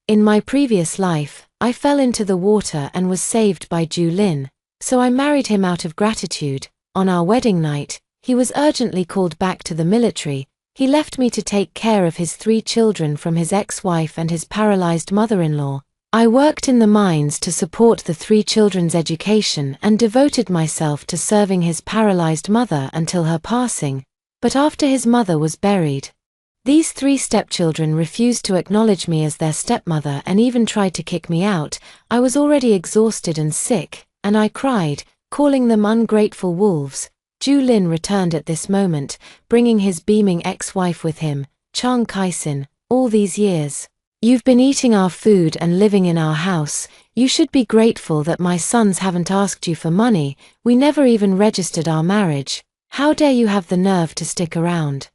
In my previous life, I fell into the water and was saved by Ju Lin, so I married him out of gratitude. On our wedding night, he was urgently called back to the military. He left me to take care of his 3 children from his ex-wife and his paralyzed mother-in-law. I worked in the mines to support the 3 children's education and devoted myself to serving his paralyzed mother until her passing, but after his mother was buried, these 3 stepchildren refused to acknowledge me as their stepmother and even tried to kick me out. I was already exhausted and sick, and I cried, calling them ungrateful wolves. Ju Lin returned at this moment, bringing his beaming ex-wife with him. Chang Kai-sin, all these years, you've been eating our food and living in our house. You should be grateful that my sons haven't asked you for money. We never even registered our marriage. How dare you have the nerve to stick around?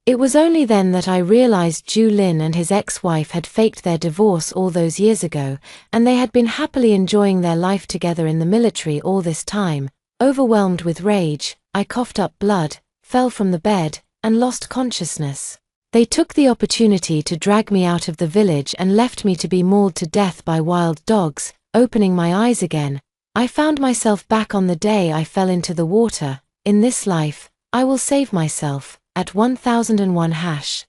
It was only then that I realized Ju Lin and his ex-wife had faked their divorce all those years ago, and they had been happily enjoying their life together in the military all this time. Overwhelmed with rage, I coughed up blood, fell from the bed, and lost consciousness. They took the opportunity to drag me out of the village and left me to be mauled to death by wild dogs. Opening my eyes again, I found myself back on the day I fell into the water. In this life, I will save myself. At 1001 hash.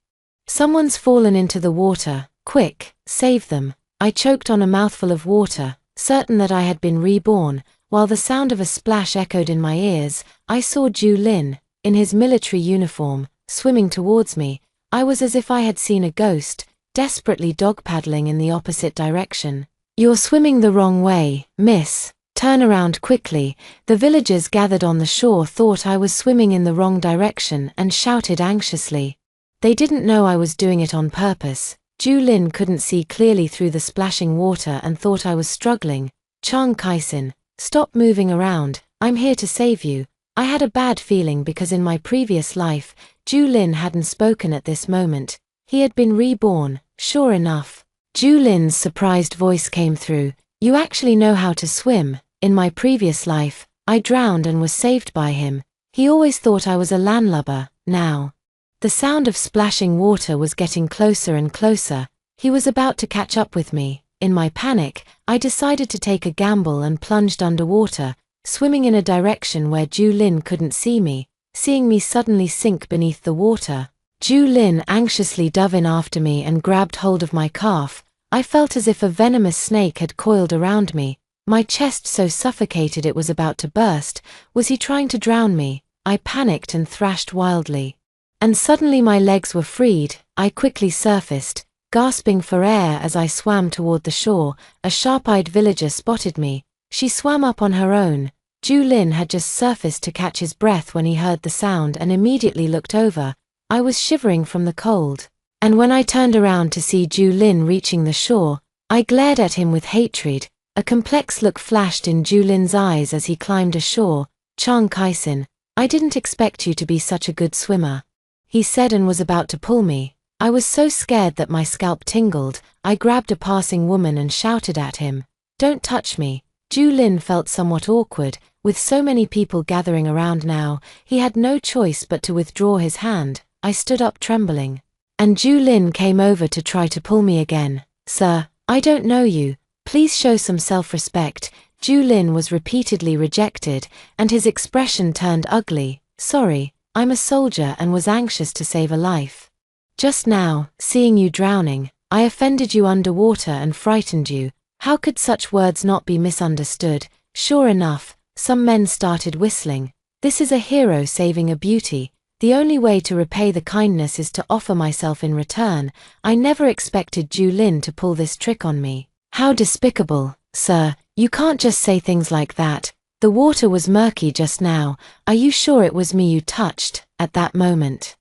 Someone's fallen into the water. Quick, save them. I choked on a mouthful of water, certain that I had been reborn. While the sound of a splash echoed in my ears, I saw Ju Lin, in his military uniform, swimming towards me. I was as if I had seen a ghost, desperately dog-paddling in the opposite direction. You're swimming the wrong way, miss. Turn around quickly. The villagers gathered on the shore thought I was swimming in the wrong direction and shouted anxiously. They didn't know I was doing it on purpose. Ju Lin couldn't see clearly through the splashing water and thought I was struggling. Chang Kai-sin, stop moving around. I'm here to save you. I had a bad feeling because in my previous life, Ju Lin hadn't spoken at this moment. He had been reborn. Sure enough, Ju Lin's surprised voice came through. You actually know how to swim. In my previous life, I drowned and was saved by him. He always thought I was a landlubber. Now, the sound of splashing water was getting closer and closer. He was about to catch up with me. In my panic, I decided to take a gamble and plunged underwater, swimming in a direction where Ju Lin couldn't see me. Seeing me suddenly sink beneath the water, Ju Lin anxiously dove in after me and grabbed hold of my calf. I felt as if a venomous snake had coiled around me. My chest so suffocated it was about to burst. Was he trying to drown me? I panicked and thrashed wildly. And suddenly my legs were freed. I quickly surfaced, gasping for air as I swam toward the shore. A sharp-eyed villager spotted me. She swam up on her own. Ju Lin had just surfaced to catch his breath when he heard the sound and immediately looked over. I was shivering from the cold. And when I turned around to see Ju Lin reaching the shore, I glared at him with hatred. A complex look flashed in Ju Lin's eyes as he climbed ashore. Chang Kai-sin, I didn't expect you to be such a good swimmer, he said and was about to pull me. I was so scared that my scalp tingled. I grabbed a passing woman and shouted at him, don't touch me. Ju Lin felt somewhat awkward. With so many people gathering around now, he had no choice but to withdraw his hand. I stood up trembling. And Ju Lin came over to try to pull me again. Sir, I don't know you. Please show some self-respect. Ju Lin was repeatedly rejected, and his expression turned ugly. Sorry, I'm a soldier and was anxious to save a life. Just now, seeing you drowning, I offended you underwater and frightened you. How could such words not be misunderstood? Sure enough, some men started whistling. This is a hero saving a beauty. The only way to repay the kindness is to offer myself in return. I never expected Ju Lin to pull this trick on me. How despicable, sir. You can't just say things like that. The water was murky just now. Are you sure it was me you touched at that moment?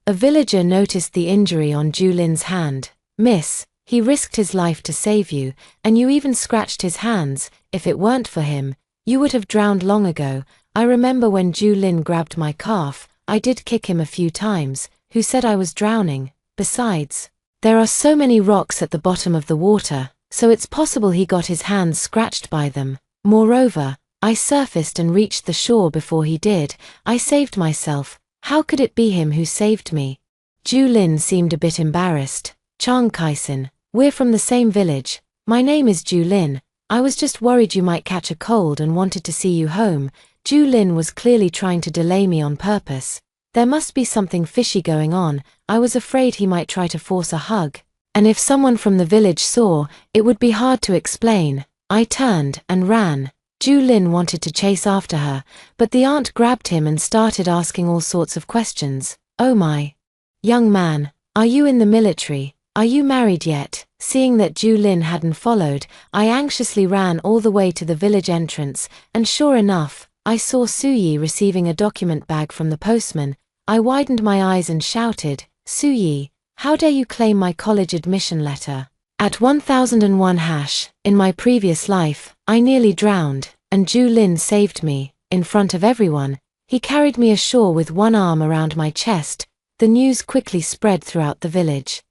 A villager noticed the injury on Ju Lin's hand. Miss, he risked his life to save you, and you even scratched his hands. If it weren't for him, you would have drowned long ago. I remember when Ju Lin grabbed my calf, I did kick him a few times. Who said I was drowning? Besides, there are so many rocks at the bottom of the water, so it's possible he got his hands scratched by them. Moreover, I surfaced and reached the shore before he did. I saved myself. How could it be him who saved me? Ju Lin seemed a bit embarrassed. Chang Kai-sin, We're from the same village. My name is Julin. I was just worried you might catch a cold and wanted to see you home." Julin was clearly trying to delay me on purpose. There must be something fishy going on. I was afraid he might try to force a hug. And if someone from the village saw, it would be hard to explain. I turned and ran. Julin wanted to chase after her, but the aunt grabbed him and started asking all sorts of questions. "Oh my. Young man, are you in the military? Are you married yet?" Seeing that Julin hadn't followed, I anxiously ran all the way to the village entrance, and sure enough, I saw Suyi receiving a document bag from the postman. I widened my eyes and shouted, "Suyi, how dare you claim my college admission letter?" At 1001 hash, in my previous life, I nearly drowned, and Julin saved me. In front of everyone, he carried me ashore with one arm around my chest. The news quickly spread throughout the village.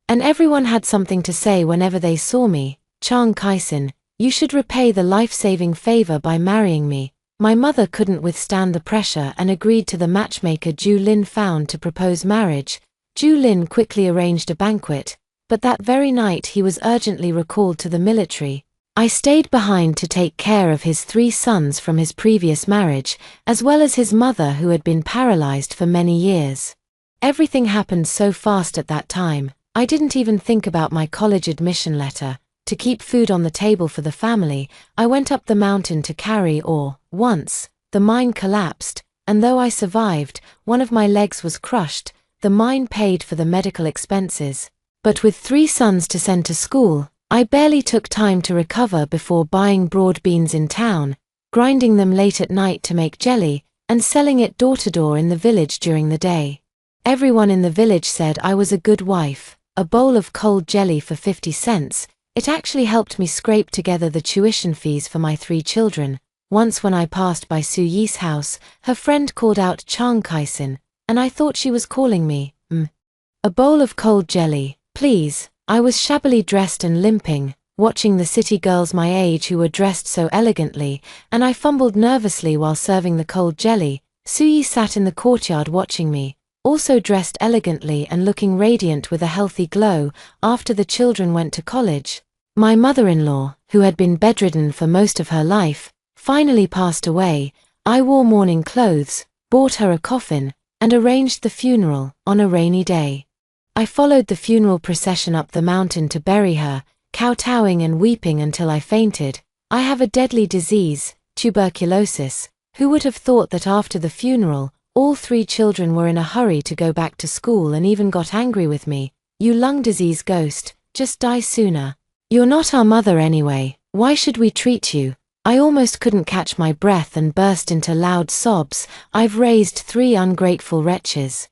And everyone had something to say whenever they saw me. "Chang Kaisin, you should repay the life-saving favor by marrying me." My mother couldn't withstand the pressure and agreed to the matchmaker Julin found to propose marriage. Julin quickly arranged a banquet, but that very night he was urgently recalled to the military. I stayed behind to take care of his 3 sons from his previous marriage, as well as his mother who had been paralyzed for many years. Everything happened so fast at that time, I didn't even think about my college admission letter. To keep food on the table for the family, I went up the mountain to carry ore. Once, the mine collapsed, and though I survived, one of my legs was crushed. The mine paid for the medical expenses. But with 3 sons to send to school, I barely took time to recover before buying broad beans in town, grinding them late at night to make jelly, and selling it door to door in the village during the day. Everyone in the village said I was a good wife. A bowl of cold jelly for 50 cents. It actually helped me scrape together the tuition fees for my 3 children. Once when I passed by Su Yi's house, her friend called out Chang Kaisin, and I thought she was calling me, "A bowl of cold jelly, please." I was shabbily dressed and limping, watching the city girls my age who were dressed so elegantly, and I fumbled nervously while serving the cold jelly. Su Yi sat in the courtyard watching me, also dressed elegantly and looking radiant with a healthy glow. After the children went to college, my mother-in-law, who had been bedridden for most of her life, finally passed away. I wore mourning clothes, bought her a coffin, and arranged the funeral on a rainy day. I followed the funeral procession up the mountain to bury her, kowtowing and weeping until I fainted. I have a deadly disease, tuberculosis. Who would have thought that after the funeral, all 3 children were in a hurry to go back to school and even got angry with me. "You lung disease ghost, just die sooner. You're not our mother anyway, why should we treat you?" I almost couldn't catch my breath and burst into loud sobs. "I've raised 3 ungrateful wretches.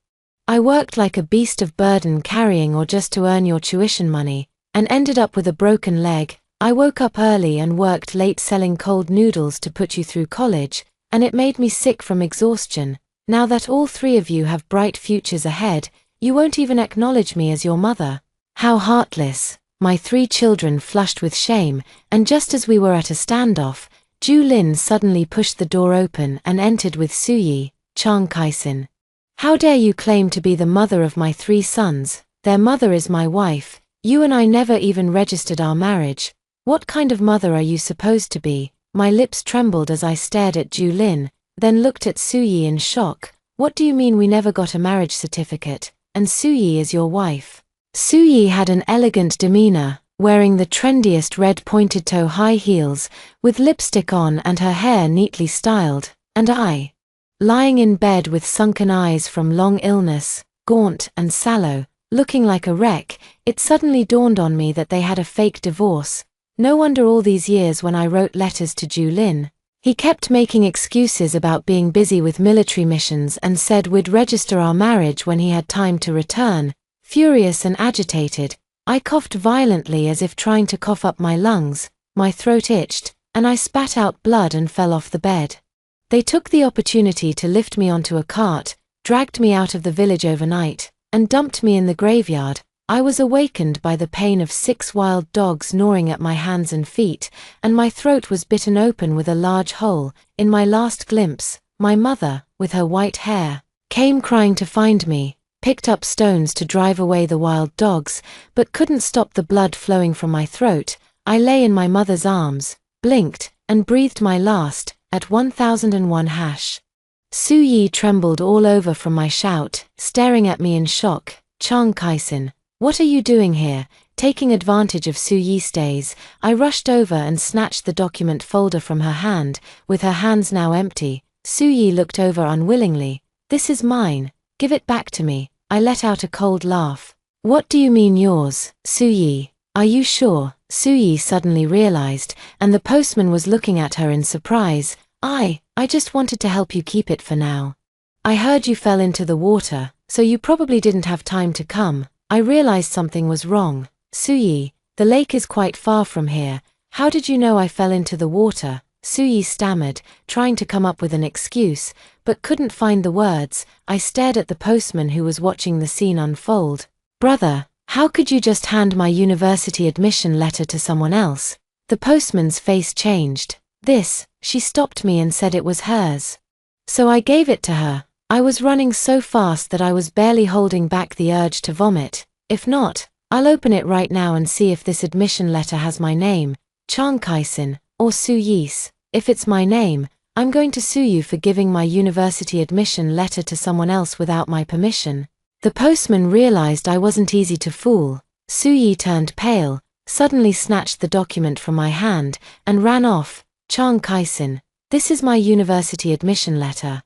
I worked like a beast of burden carrying or just to earn your tuition money, and ended up with a broken leg. I woke up early and worked late selling cold noodles to put you through college, and it made me sick from exhaustion. Now that all 3 of you have bright futures ahead, you won't even acknowledge me as your mother. How heartless." My 3 children flushed with shame, and just as we were at a standoff, Julin suddenly pushed the door open and entered with Suyi. "Chang Kaisin, how dare you claim to be the mother of my 3 sons? Their mother is my wife. You and I never even registered our marriage. What kind of mother are you supposed to be?" My lips trembled as I stared at Julin, then looked at Suyi in shock. "What do you mean we never got a marriage certificate, and Suyi is your wife?" Suyi had an elegant demeanor, wearing the trendiest red pointed-toe high heels, with lipstick on and her hair neatly styled, and I, lying in bed with sunken eyes from long illness, gaunt and sallow, looking like a wreck. It suddenly dawned on me that they had a fake divorce. No wonder all these years when I wrote letters to Julin, he kept making excuses about being busy with military missions and said we'd register our marriage when he had time to return. Furious and agitated, I coughed violently as if trying to cough up my lungs. My throat itched, and I spat out blood and fell off the bed. They took the opportunity to lift me onto a cart, dragged me out of the village overnight, and dumped me in the graveyard. I was awakened by the pain of 6 wild dogs gnawing at my hands and feet, and my throat was bitten open with a large hole. In my last glimpse, my mother, with her white hair, came crying to find me. picked up stones to drive away the wild dogs, but couldn't stop the blood flowing from my throat. I lay in my mother's arms, blinked, and breathed my last, at 1001 hash. Su Yi trembled all over from my shout, staring at me in shock. Chang Kaisin, what are you doing here? Taking advantage of Su Yi's stays, I rushed over and snatched the document folder from her hand. With her hands now empty, Su Yi looked over unwillingly. This is mine. Give it back to me. I let out a cold laugh. What do you mean yours, Su Yi? Are you sure? Su Yi suddenly realized, and the postman was looking at her in surprise. I just wanted to help you keep it for now. I heard you fell into the water, so you probably didn't have time to come. I realized something was wrong. Su Yi, the lake is quite far from here. How did you know I fell into the water? Su Yi stammered, trying to come up with an excuse, but couldn't find the words. I stared at the postman who was watching the scene unfold. Brother, how could you just hand my university admission letter to someone else? The postman's face changed. She stopped me and said it was hers. So I gave it to her. I was running so fast that I was barely holding back the urge to vomit. If not, I'll open it right now and see if this admission letter has my name, Chang Kaisin, or Su Yi's. If it's my name, I'm going to sue you for giving my university admission letter to someone else without my permission. The postman realized I wasn't easy to fool. Su Yi turned pale, suddenly snatched the document from my hand, and ran off. Chang Kaisin, this is my university admission letter.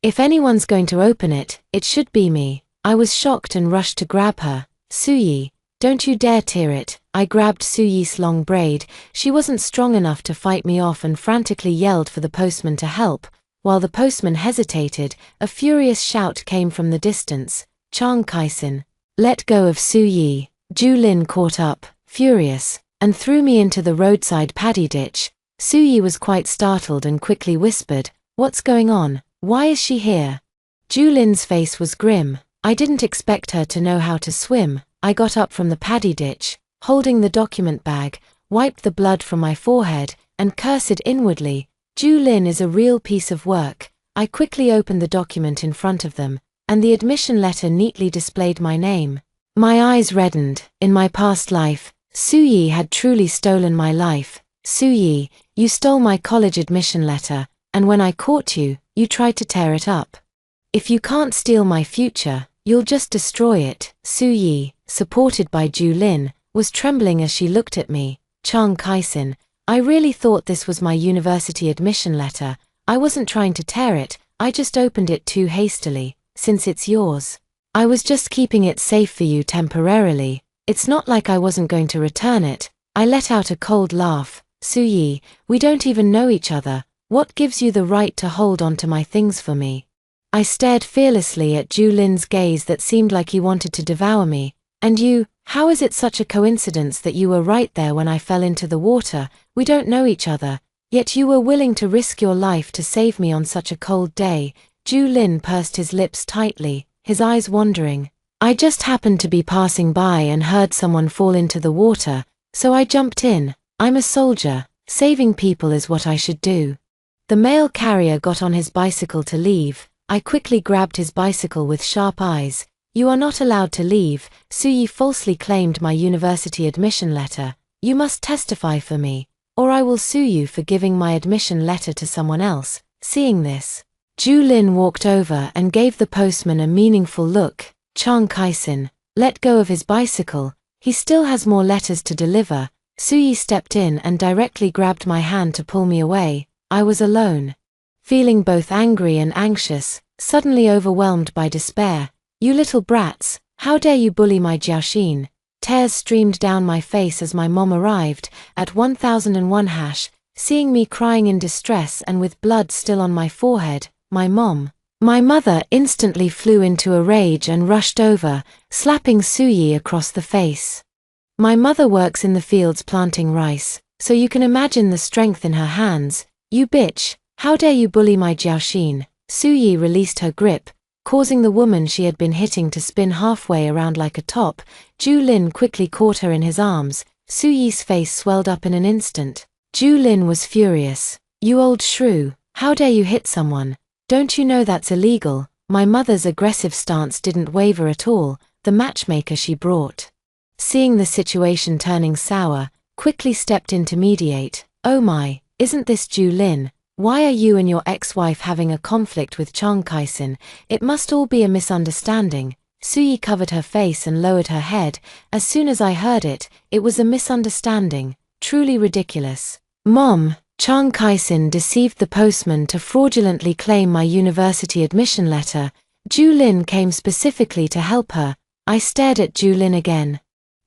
If anyone's going to open it, it should be me. I was shocked and rushed to grab her. Su Yi, don't you dare tear it. I grabbed Su Yi's long braid. She wasn't strong enough to fight me off and frantically yelled for the postman to help. While the postman hesitated, a furious shout came from the distance. Chang Kaisin, let go of Su Yi. Ju Lin caught up, furious, and threw me into the roadside paddy ditch. Su Yi was quite startled and quickly whispered, "What's going on? Why is she here?" Ju Lin's face was grim. I didn't expect her to know how to swim. I got up from the paddy ditch, holding the document bag, wiped the blood from my forehead, and cursed inwardly. Ju Lin is a real piece of work. I quickly opened the document in front of them, and the admission letter neatly displayed my name. My eyes reddened. In my past life, Su Yi had truly stolen my life. Su Yi, you stole my college admission letter, and when I caught you, you tried to tear it up. If you can't steal my future, you'll just destroy it. Su Yi, supported by Ju Lin, was trembling as she looked at me. Chang Kaisin, I really thought this was my university admission letter. I wasn't trying to tear it, I just opened it too hastily. Since it's yours, I was just keeping it safe for you temporarily. It's not like I wasn't going to return it. I let out a cold laugh. Su Yi, we don't even know each other. What gives you the right to hold on to my things for me? I stared fearlessly at Ju Lin's gaze that seemed like he wanted to devour me. And you, how is it such a coincidence that you were right there when I fell into the water? We don't know each other, yet you were willing to risk your life to save me on such a cold day. Ju Lin pursed his lips tightly, his eyes wandering. I just happened to be passing by and heard someone fall into the water, so I jumped in. I'm a soldier. Saving people is what I should do. The mail carrier got on his bicycle to leave. I quickly grabbed his bicycle with sharp eyes. You are not allowed to leave. Su Yi falsely claimed my university admission letter. You must testify for me, or I will sue you for giving my admission letter to someone else. Seeing this, Ju Lin walked over and gave the postman a meaningful look. Chang Kaisin, let go of his bicycle. He still has more letters to deliver. Su Yi stepped in and directly grabbed my hand to pull me away. I was alone, feeling both angry and anxious, suddenly overwhelmed by despair. You little brats, how dare you bully my Jiaoxin? Tears streamed down my face as my mom arrived, at 1001 hash, seeing me crying in distress and with blood still on my forehead. My mother instantly flew into a rage and rushed over, slapping Su Yi across the face. My mother works in the fields planting rice, so you can imagine the strength in her hands. You bitch, how dare you bully my Jiaoxin? Su Yi released her grip, causing the woman she had been hitting to spin halfway around like a top. Ju Lin quickly caught her in his arms. Su Yi's face swelled up in an instant. Ju Lin was furious. You old shrew, how dare you hit someone? Don't you know that's illegal? My mother's aggressive stance didn't waver at all, the matchmaker she brought, seeing the situation turning sour, quickly stepped in to mediate. "Oh my, isn't this Julin? Why are you and your ex-wife having a conflict with Chang Kaisin? It must all be a misunderstanding." Suyi covered her face and lowered her head. "As soon as I heard it, it was a misunderstanding. Truly ridiculous. Mom, Chang Kaisin deceived the postman to fraudulently claim my university admission letter. Julin came specifically to help her." I stared at Julin again.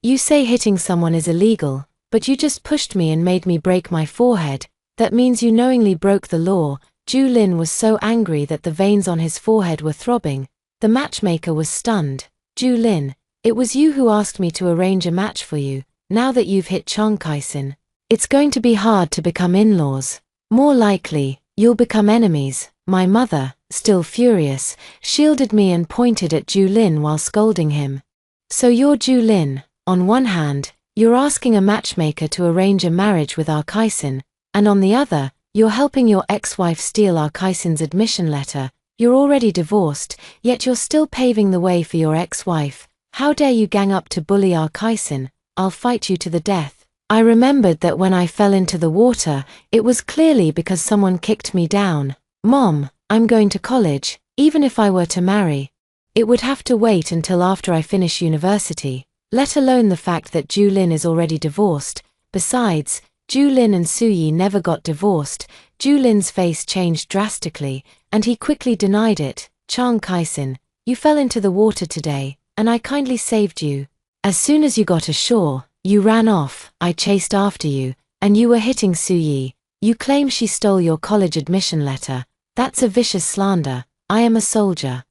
"You say hitting someone is illegal, but you just pushed me and made me break my forehead. That means you knowingly broke the law." Julin was so angry that the veins on his forehead were throbbing. The matchmaker was stunned. "Julin, it was you who asked me to arrange a match for you. Now that you've hit Chang Kaisin, it's going to be hard to become in-laws. More likely, you'll become enemies." My mother, still furious, shielded me and pointed at Julin while scolding him. "So you're Julin. On one hand, you're asking a matchmaker to arrange a marriage with our Kaisin, and on the other, you're helping your ex-wife steal our Kaisin's admission letter. You're already divorced, yet you're still paving the way for your ex-wife. How dare you gang up to bully our Kaisin? I'll fight you to the death." I remembered that when I fell into the water, it was clearly because someone kicked me down. "Mom, I'm going to college. Even if I were to marry, it would have to wait until after I finish university, let alone the fact that Julin is already divorced. Besides, Julin and Suyi never got divorced." Julin's face changed drastically, and he quickly denied it. "Chang Kaisin, you fell into the water today, and I kindly saved you. As soon as you got ashore, you ran off. I chased after you, and you were hitting Suyi. You claim she stole your college admission letter. That's a vicious slander. I am a soldier.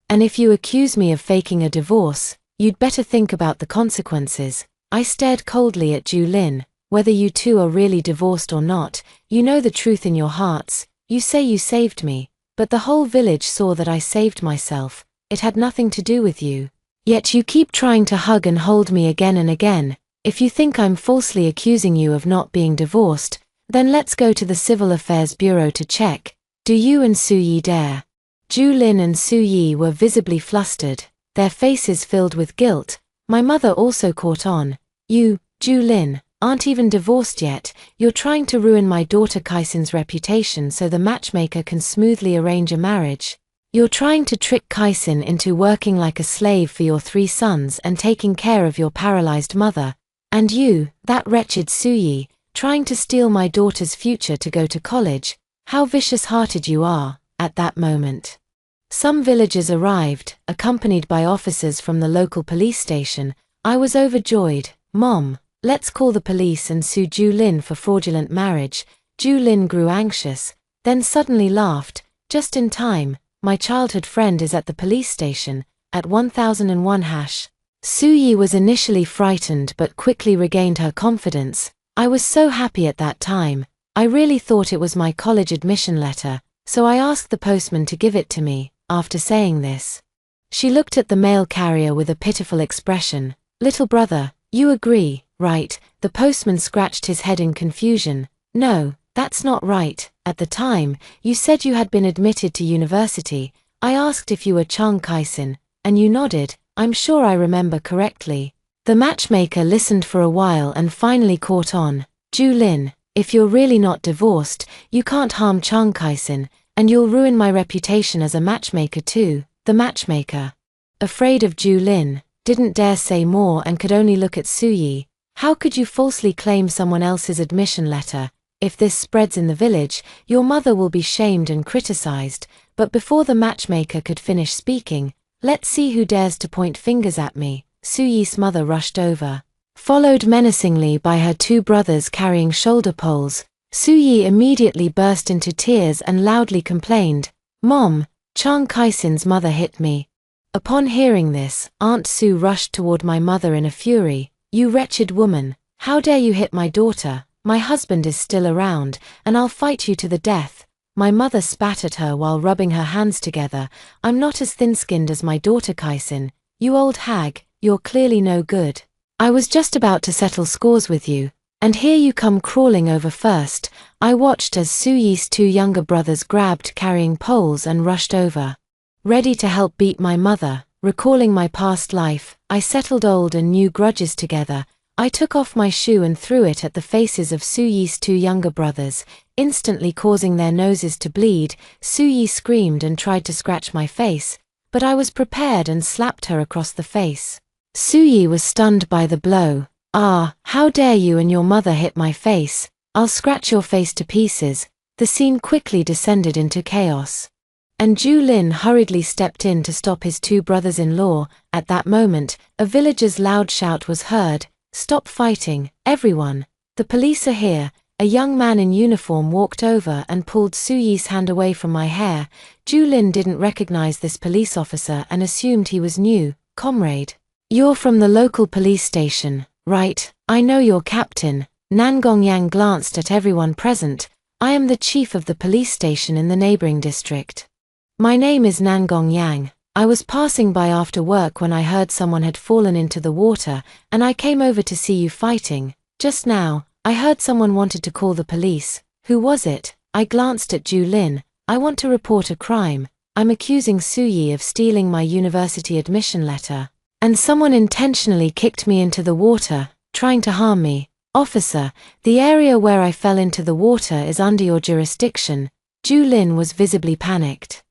And if you accuse me of faking a divorce, you'd better think about the consequences." I stared coldly at Julin. "Whether you two are really divorced or not, you know the truth in your hearts. You say you saved me, but the whole village saw that I saved myself. It had nothing to do with you. Yet you keep trying to hug and hold me again and again. If you think I'm falsely accusing you of not being divorced, then let's go to the Civil Affairs Bureau to check. Do you and Suyi dare?" Julin and Suyi were visibly flustered, their faces filled with guilt. My mother also caught on. "You, Julin, aren't even divorced yet. You're trying to ruin my daughter Kaisin's reputation so the matchmaker can smoothly arrange a marriage. You're trying to trick Kaisin into working like a slave for your 3 sons and taking care of your paralyzed mother. And you, that wretched Suyi, trying to steal my daughter's future to go to college. How vicious-hearted you are." At that moment, some villagers arrived, accompanied by officers from the local police station. I was overjoyed. "Mom, let's call the police and sue Julin for fraudulent marriage." Julin grew anxious, then suddenly laughed. "Just in time, my childhood friend is at the police station, at 1001 hash." Suyi was initially frightened but quickly regained her confidence. "I was so happy at that time. I really thought it was my college admission letter, so I asked the postman to give it to me." After saying this, she looked at the mail carrier with a pitiful expression. "Little brother, you agree, right?" The postman scratched his head in confusion. "No, that's not right. At the time, you said you had been admitted to university. I asked if you were Chang Kaisin, and you nodded. I'm sure I remember correctly." The matchmaker listened for a while and finally caught on. "Julin, if you're really not divorced, you can't harm Chang Kaisin, and you'll ruin my reputation as a matchmaker too." The matchmaker, afraid of Julin, didn't dare say more and could only look at Suyi. "How could you falsely claim someone else's admission letter? If this spreads in the village, your mother will be shamed and criticized." But before the matchmaker could finish speaking, "Let's see who dares to point fingers at me." Suyi's mother rushed over, followed menacingly by her 2 brothers carrying shoulder poles. Suyi immediately burst into tears and loudly complained, "Mom, Chang Kaisin's mother hit me." Upon hearing this, Aunt Su rushed toward my mother in a fury. "You wretched woman, how dare you hit my daughter? My husband is still around, and I'll fight you to the death." My mother spat at her while rubbing her hands together. "I'm not as thin-skinned as my daughter Kaisin. You old hag, you're clearly no good. I was just about to settle scores with you, and here you come crawling over first." I watched as Suyi's 2 younger brothers grabbed carrying poles and rushed over. ready to help beat my mother. Recalling my past life, I settled old and new grudges together. I took off my shoe and threw it at the faces of Su Yi's two younger brothers, instantly causing their noses to bleed. Su Yi screamed and tried to scratch my face, but I was prepared and slapped her across the face. Su Yi was stunned by the blow. "Ah, how dare you and your mother hit my face? I'll scratch your face to pieces." The scene quickly descended into chaos, and Julin hurriedly stepped in to stop his two brothers-in-law. At that moment, a villager's loud shout was heard, "Stop fighting, everyone! The police are here!" A young man in uniform walked over and pulled Su Yi's hand away from my hair. Julin didn't recognize this police officer and assumed he was new. "Comrade, you're from the local police station, right? I know your captain." Nangongyang glanced at everyone present. "I am the chief of the police station in the neighboring district. My name is Nangongyang. I was passing by after work when I heard someone had fallen into the water, and I came over to see you fighting. Just now, I heard someone wanted to call the police. Who was it?" I glanced at Julin. "I want to report a crime. I'm accusing Su Yi of stealing my university admission letter, and someone intentionally kicked me into the water, trying to harm me." "Officer, the area where I fell into the water is under your jurisdiction." Julin was visibly panicked.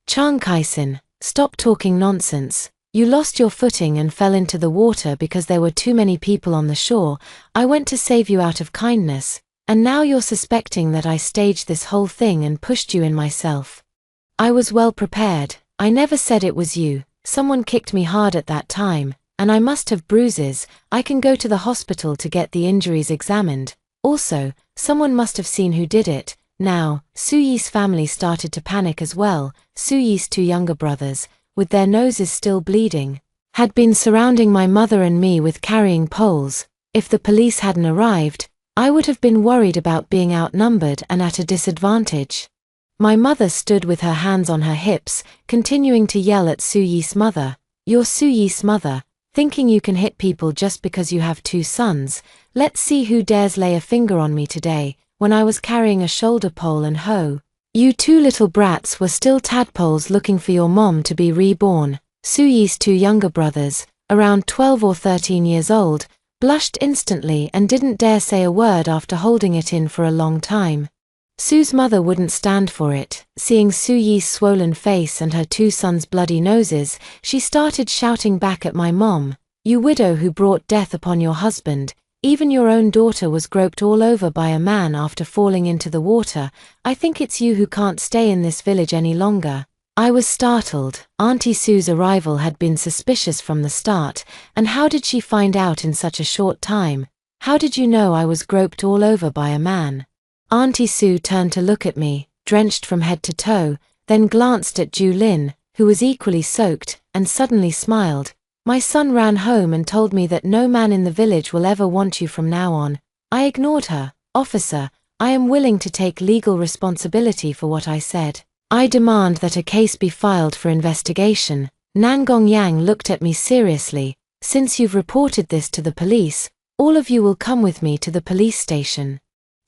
"Chang Kaisin, stop talking nonsense. You lost your footing and fell into the water because there were too many people on the shore. I went to save you out of kindness, and now you're suspecting that I staged this whole thing and pushed you in myself. I was well prepared. I never said it was you. Someone kicked me hard at that time, and I must have bruises. I can go to the hospital to get the injuries examined. Also, someone must have seen who did it." Now, Su Yi's family started to panic as well. Su Yi's two younger brothers, with their noses still bleeding, had been surrounding my mother and me with carrying poles. If the police hadn't arrived, I would have been worried about being outnumbered and at a disadvantage. My mother stood with her hands on her hips, continuing to yell at Su Yi's mother. "You're Su Yi's mother, thinking you can hit people just because you have two sons. Let's see who dares lay a finger on me today, when I was carrying a shoulder pole and hoe. You two little brats were still tadpoles looking for your mom to be reborn." Su Yi's two younger brothers, around 12 or 13 years old, blushed instantly and didn't dare say a word after holding it in for a long time. Su's mother wouldn't stand for it. Seeing Su Yi's swollen face and her two sons' bloody noses, she started shouting back at my mom, "You widow who brought death upon your husband. Even your own daughter was groped all over by a man after falling into the water. I think it's you who can't stay in this village any longer." I was startled. Auntie Su's arrival had been suspicious from the start, and how did she find out in such a short time? "How did you know I was groped all over by a man?" Auntie Su turned to look at me, drenched from head to toe, then glanced at Julin, who was equally soaked, and suddenly smiled. "My son ran home and told me that no man in the village will ever want you from now on." I ignored her. "Officer, I am willing to take legal responsibility for what I said. I demand that a case be filed for investigation." Nangongyang looked at me seriously. "Since you've reported this to the police, all of you will come with me to the police station."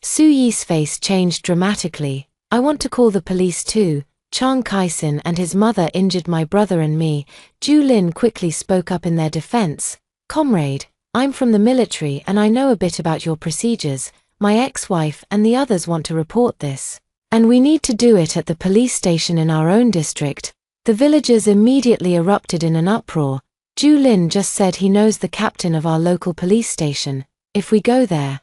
Su Yi's face changed dramatically. "I want to call the police too. Chang Kaisin and his mother injured my brother and me." Julin quickly spoke up in their defense. "Comrade, I'm from the military and I know a bit about your procedures. My ex-wife and the others want to report this, and we need to do it at the police station in our own district." The villagers immediately erupted in an uproar. Julin just said he knows the captain of our local police station. If we go there,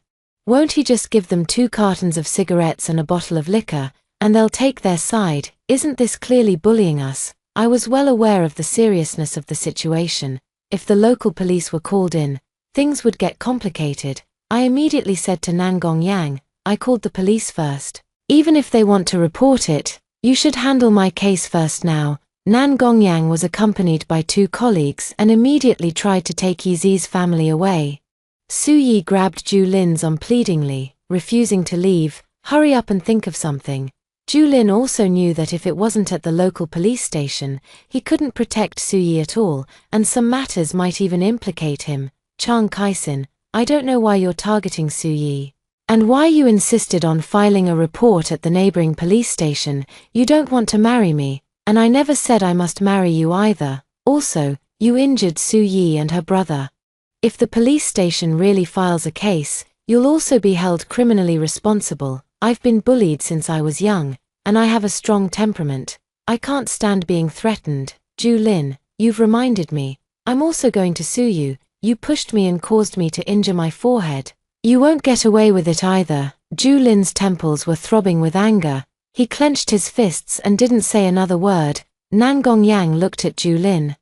won't he just give them 2 cartons of cigarettes and a bottle of liquor, and they'll take their side? Isn't this clearly bullying us? I was well aware of the seriousness of the situation. If the local police were called in, things would get complicated. I immediately said to Nangongyang, "I called the police first. Even if they want to report it, you should handle my case first now." Nangongyang was accompanied by 2 colleagues and immediately tried to take Yizi's family away. Su Yi grabbed Julin's arm pleadingly, refusing to leave. "Hurry up and think of something." Julin also knew that if it wasn't at the local police station, he couldn't protect Su Yi at all, and some matters might even implicate him. "Chang Kaisin, I don't know why you're targeting Su Yi, and why you insisted on filing a report at the neighboring police station. You don't want to marry me." And I never said I must marry you either. Also, you injured Su Yi and her brother. If the police station really files a case, you'll also be held criminally responsible. I've been bullied since I was young, and I have a strong temperament. I can't stand being threatened. Julin, you've reminded me. I'm also going to sue you. You pushed me and caused me to injure my forehead. You won't get away with it either. Julin's temples were throbbing with anger. He clenched his fists and didn't say another word. Nangongyang looked at Julin.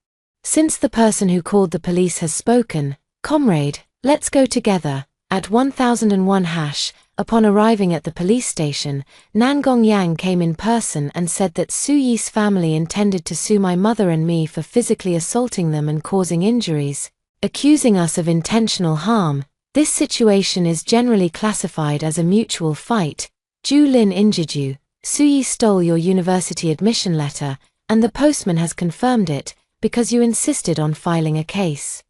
Since the person who called the police has spoken, comrade, let's go together. At 1001 hash, upon arriving at the police station, Nangongyang came in person and said that Su Yi's family intended to sue my mother and me for physically assaulting them and causing injuries, accusing us of intentional harm. This situation is generally classified as a mutual fight. Julin injured you. Su Yi stole your university admission letter, and the postman has confirmed it, because you insisted on filing a case.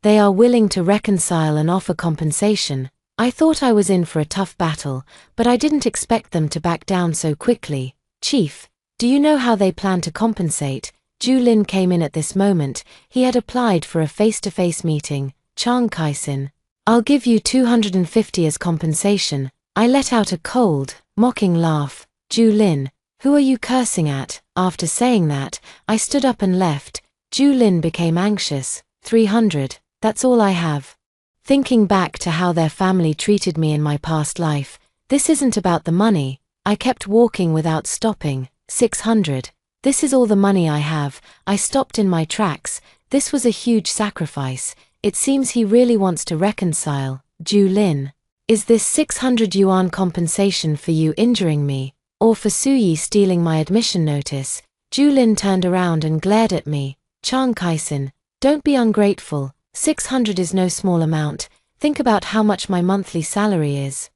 They are willing to reconcile and offer compensation. I thought I was in for a tough battle, but I didn't expect them to back down so quickly. Chief, do you know how they plan to compensate? Julin came in at this moment. He had applied for a face-to-face meeting. Chang Kaisin, I'll give you 250 as compensation. I let out a cold, mocking laugh. Julin, who are you cursing at? After saying that, I stood up and left. Julin became anxious. 300, that's all I have. Thinking back to how their family treated me in my past life, this isn't about the money. I kept walking without stopping. 600, this is all the money I have. I stopped in my tracks. This was a huge sacrifice. It seems he really wants to reconcile. Julin, is this 600 yuan compensation for you injuring me, or for Su Yi stealing my admission notice? Julin turned around and glared at me. Chang Kaisin, don't be ungrateful. 600 is no small amount. Think about how much my monthly salary is.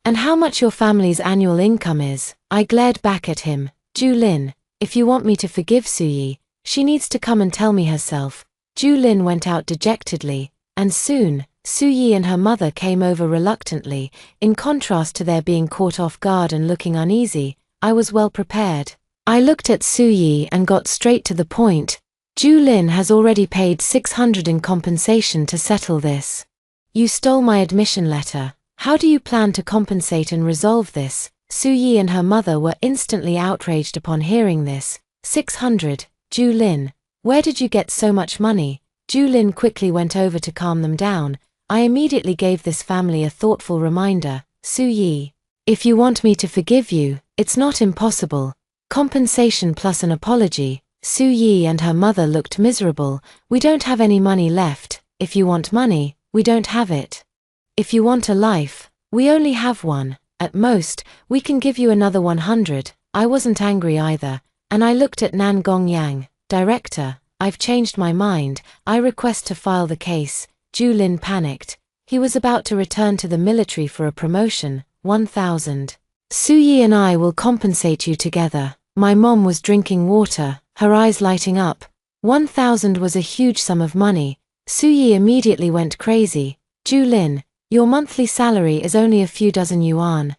And how much your family's annual income is. I glared back at him. Julin, if you want me to forgive Su Yi, she needs to come and tell me herself. Julin went out dejectedly, and soon, Su Yi and her mother came over reluctantly. In contrast to their being caught off guard and looking uneasy, I was well prepared. I looked at Su Yi and got straight to the point. Julin has already paid 600 in compensation to settle this. You stole my admission letter. How do you plan to compensate and resolve this? Su Yi and her mother were instantly outraged upon hearing this. 600, Julin, where did you get so much money? Julin quickly went over to calm them down. I immediately gave this family a thoughtful reminder. Su Yi, if you want me to forgive you, it's not impossible. Compensation plus an apology. Su Yi and her mother looked miserable. We don't have any money left. If you want money, we don't have it. If you want a life, we only have one. At most, we can give you another 100. I wasn't angry either, and I looked at Nangongyang. Director, I've changed my mind. I request to file the case. Julin panicked. He was about to return to the military for a promotion. 1000. Su Yi and I will compensate you together. My mom was drinking water, her eyes lighting up. 1000 was a huge sum of money. Su Yi immediately went crazy. Julin, your monthly salary is only a few dozen yuan.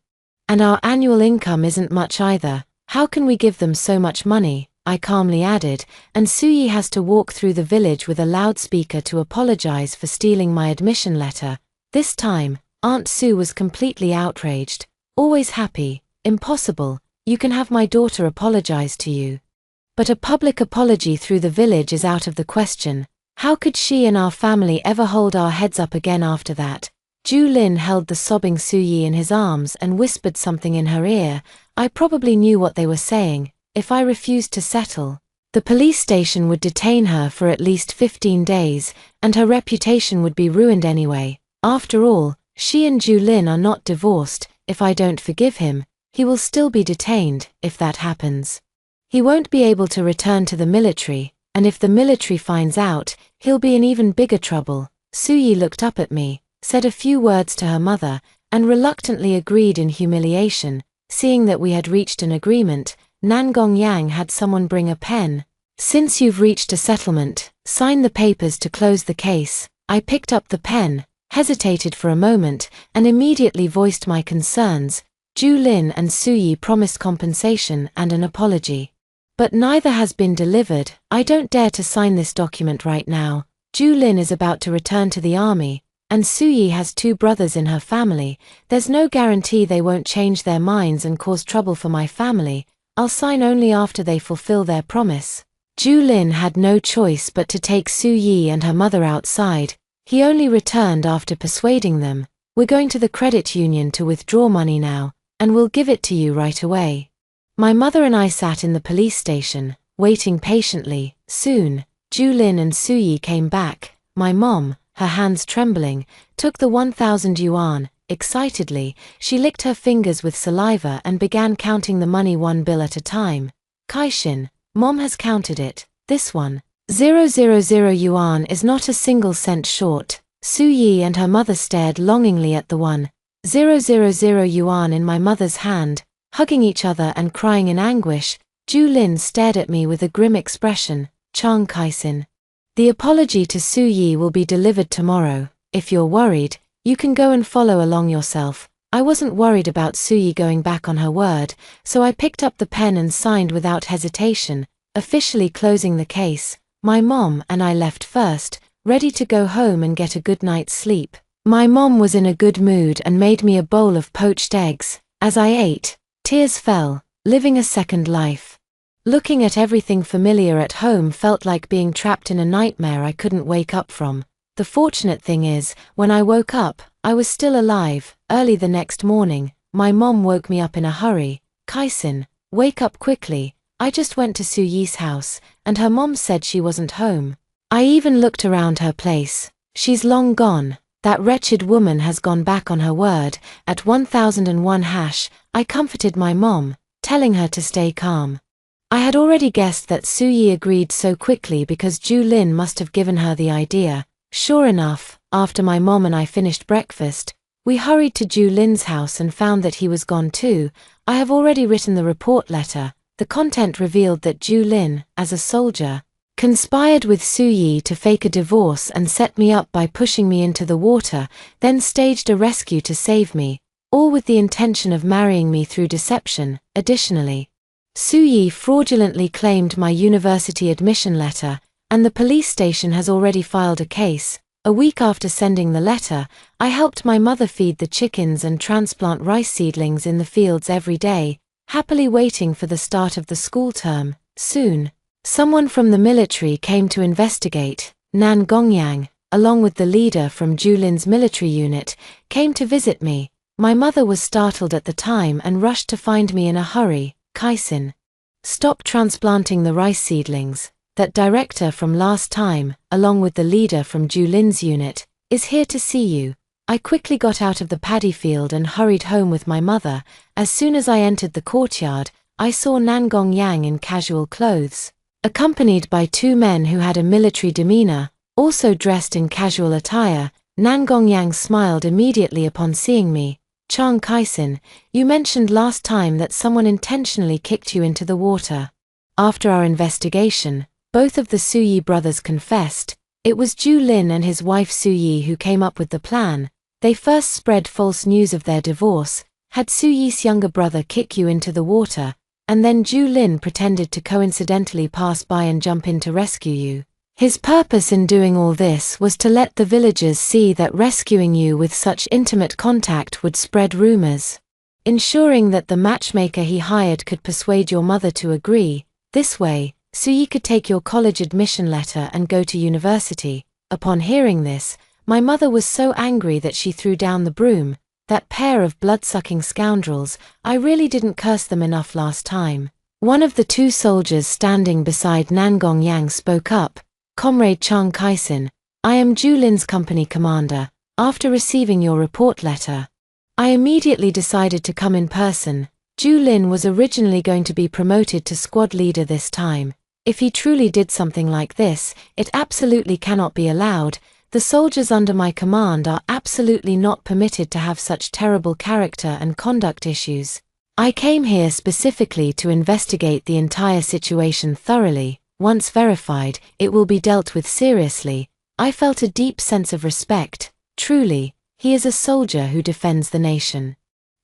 And our annual income isn't much either. How can we give them so much money? I calmly added, and Su Yi has to walk through the village with a loudspeaker to apologize for stealing my admission letter. This time, Aunt Su was completely outraged. Always happy. Impossible. You can have my daughter apologize to you. But a public apology through the village is out of the question. How could she and our family ever hold our heads up again after that? Julin held the sobbing Su Yi in his arms and whispered something in her ear. I probably knew what they were saying. If I refused to settle, the police station would detain her for at least 15 days, and her reputation would be ruined anyway. After all, she and Julin are not divorced. If I don't forgive him, he will still be detained. If that happens, he won't be able to return to the military, and if the military finds out, he'll be in even bigger trouble. Su Yi looked up at me, said a few words to her mother, and reluctantly agreed in humiliation. Seeing that we had reached an agreement, Nangongyang had someone bring a pen. Since you've reached a settlement, sign the papers to close the case. I picked up the pen, hesitated for a moment, and immediately voiced my concerns. Julin and Su Yi promised compensation and an apology. But neither has been delivered. I don't dare to sign this document right now. Julin is about to return to the army, and Suyi has 2 brothers in her family. There's no guarantee they won't change their minds and cause trouble for my family. I'll sign only after they fulfill their promise. Julin had no choice but to take Suyi and her mother outside. He only returned after persuading them. We're going to the credit union to withdraw money now, and we'll give it to you right away. My mother and I sat in the police station, waiting patiently. Soon, Julin and Suyi came back. My mom, her hands trembling, took the 1,000 yuan. Excitedly, she licked her fingers with saliva and began counting the money 1 bill at a time. Kaishin, Mom has counted it. This one, 000 yuan, is not a single cent short. Suyi and her mother stared longingly at the 1,000 yuan in my mother's hand, hugging each other and crying in anguish. Julin stared at me with a grim expression. Chang Kaisin. The apology to Suyi will be delivered tomorrow. If you're worried, you can go and follow along yourself. I wasn't worried about Suyi going back on her word, so I picked up the pen and signed without hesitation, officially closing the case. My mom and I left first, ready to go home and get a good night's sleep. My mom was in a good mood and made me a bowl of poached eggs. As I ate, tears fell. Living a second life. Looking at everything familiar at home felt like being trapped in a nightmare I couldn't wake up from. The fortunate thing is, when I woke up, I was still alive. Early the next morning, my mom woke me up in a hurry. Kaisin, wake up quickly. I just went to Suyi's house, and her mom said she wasn't home. I even looked around her place. She's long gone. That wretched woman has gone back on her word. At 1001 hash, I comforted my mom, telling her to stay calm. I had already guessed that Suyi agreed so quickly because Julin must have given her the idea. Sure enough, after my mom and I finished breakfast, we hurried to Julin's house and found that he was gone too. I have already written the report letter. The content revealed that Julin, as a soldier, conspired with Suyi to fake a divorce and set me up by pushing me into the water, then staged a rescue to save me, all with the intention of marrying me through deception. Additionally, Suyi fraudulently claimed my university admission letter, and the police station has already filed a case. A week after sending the letter, I helped my mother feed the chickens and transplant rice seedlings in the fields every day, happily waiting for the start of the school term. Soon, someone from the military came to investigate. Nan Gongyang, along with the leader from Julin's military unit, came to visit me. My mother was startled at the time and rushed to find me in a hurry. Kaisin, stop transplanting the rice seedlings. That director from last time, along with the leader from Julin's unit, is here to see you. I quickly got out of the paddy field and hurried home with my mother. As soon as I entered the courtyard, I saw Nan Gongyang in casual clothes, accompanied by 2 men who had a military demeanor, also dressed in casual attire. Nan Gongyang smiled immediately upon seeing me. Chang Kaisin, you mentioned last time that someone intentionally kicked you into the water. After our investigation, both of the Suyi brothers confessed. It was Julin and his wife Suyi who came up with the plan. They first spread false news of their divorce, had Suyi's younger brother kick you into the water, and then Julin pretended to coincidentally pass by and jump in to rescue you. His purpose in doing all this was to let the villagers see that rescuing you with such intimate contact would spread rumors, ensuring that the matchmaker he hired could persuade your mother to agree. This way, Suyi could take your college admission letter and go to university. Upon hearing this, my mother was so angry that she threw down the broom. That pair of blood-sucking scoundrels, I really didn't curse them enough last time. One of the 2 soldiers standing beside Nan Gongyang spoke up. Comrade Chang Kaisin, I am Julin's company commander. After receiving your report letter, I immediately decided to come in person. Julin was originally going to be promoted to squad leader this time. If he truly did something like this, it absolutely cannot be allowed. The soldiers under my command are absolutely not permitted to have such terrible character and conduct issues. I came here specifically to investigate the entire situation thoroughly. Once verified, it will be dealt with seriously. I felt a deep sense of respect. Truly, he is a soldier who defends the nation.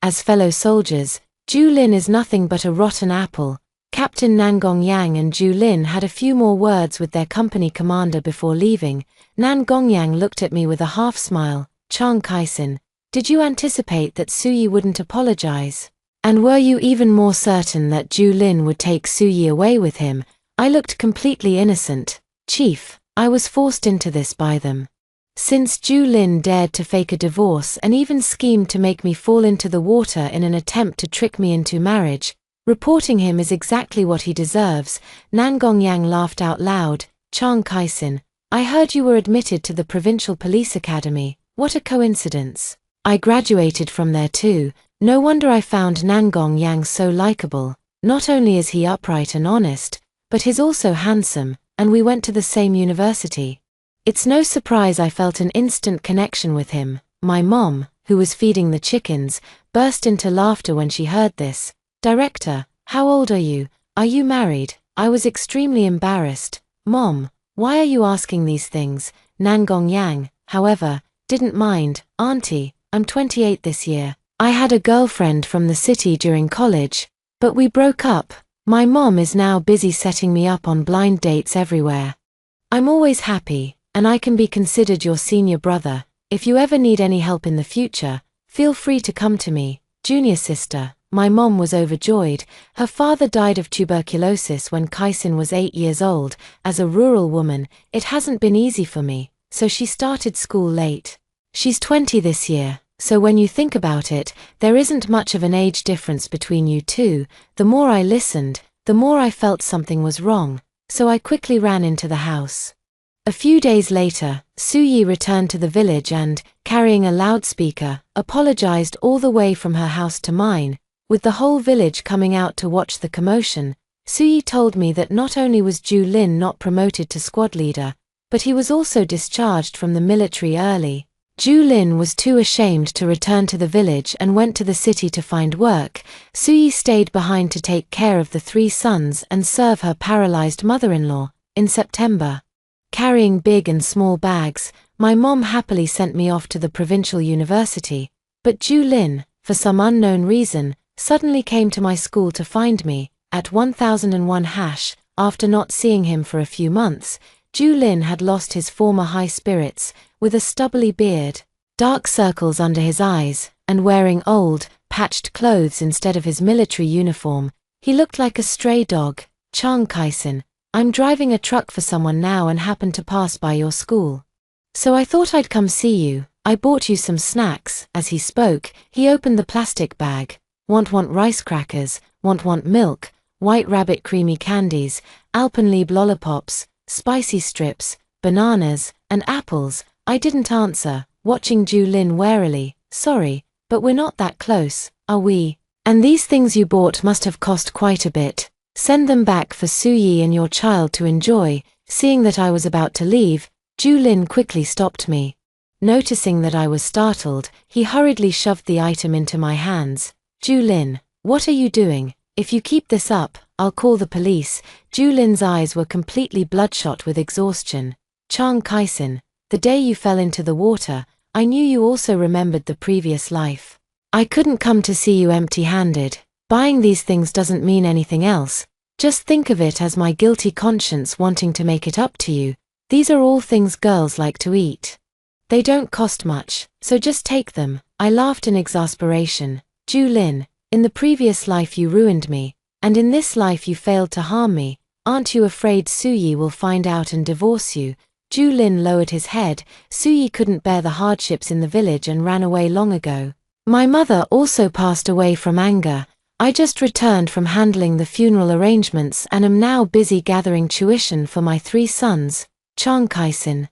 As fellow soldiers, Julin is nothing but a rotten apple. Captain Nangong Yang and Ju Lin had a few more words with their company commander before leaving. Nangong Yang looked at me with a half-smile. Chang Kai-sin, did you anticipate that Suyi wouldn't apologize? And were you even more certain that Ju Lin would take Suyi away with him? I looked completely innocent. Chief, I was forced into this by them. Since Ju Lin dared to fake a divorce and even schemed to make me fall into the water in an attempt to trick me into marriage, reporting him is exactly what he deserves. Nangong Yang laughed out loud. Chang Kai-sin, I heard you were admitted to the Provincial Police Academy. What a coincidence. I graduated from there too. No wonder I found Nangong Yang so likable. Not only is he upright and honest, but he's also handsome, and we went to the same university. It's no surprise I felt an instant connection with him. My mom, who was feeding the chickens, burst into laughter when she heard this. Director, how old are you? Are you married? I was extremely embarrassed. Mom, why are you asking these things? Nangong Yang, however, didn't mind. Auntie, I'm 28 this year. I had a girlfriend from the city during college, but we broke up. My mom is now busy setting me up on blind dates everywhere. I'm always happy, and I can be considered your senior brother. If you ever need any help in the future, feel free to come to me. Junior sister, my mom was overjoyed. Her father died of tuberculosis when Kai-sin was 8 years old. As a rural woman, it hasn't been easy for me, so she started school late. She's 20 this year. So when you think about it, there isn't much of an age difference between you two. The more I listened, the more I felt something was wrong, so I quickly ran into the house. A few days later, Suyi returned to the village and, carrying a loudspeaker, apologized all the way from her house to mine. With the whole village coming out to watch the commotion, Suyi told me that not only was Ju Lin not promoted to squad leader, but he was also discharged from the military early. Ju Lin was too ashamed to return to the village and went to the city to find work. Suyi stayed behind to take care of the 3 sons and serve her paralyzed mother-in-law. In September, carrying big and small bags, my mom happily sent me off to the provincial university. But Ju Lin, for some unknown reason, suddenly came to my school to find me. At 1001 hash, after not seeing him for a few months, Ju Lin had lost his former high spirits. With a stubbly beard, dark circles under his eyes, and wearing old, patched clothes instead of his military uniform, he looked like a stray dog. Chang Kai-sin, I'm driving a truck for someone now and happened to pass by your school. So I thought I'd come see you. I bought you some snacks. As he spoke, he opened the plastic bag. Want rice crackers, want milk, White Rabbit creamy candies, Alpenliebe lollipops, spicy strips, bananas, and apples. I didn't answer, watching Ju Lin warily. Sorry, but we're not that close, are we? And these things you bought must have cost quite a bit. Send them back for Suyi and your child to enjoy. Seeing that I was about to leave, Ju Lin quickly stopped me. Noticing that I was startled, he hurriedly shoved the item into my hands. Ju Lin, what are you doing? If you keep this up, I'll call the police. Ju Lin's eyes were completely bloodshot with exhaustion. Chang Kai-sin, the day you fell into the water, I knew you also remembered the previous life. I couldn't come to see you empty-handed. Buying these things doesn't mean anything else. Just think of it as my guilty conscience wanting to make it up to you. These are all things girls like to eat. They don't cost much, so just take them. I laughed in exasperation. Ju Lin, in the previous life you ruined me, and in this life you failed to harm me. Aren't you afraid Suyi will find out and divorce you? Ju Lin lowered his head. Suyi couldn't bear the hardships in the village and ran away long ago. My mother also passed away from anger. I just returned from handling the funeral arrangements and am now busy gathering tuition for my 3 sons. Chang Kai-sin,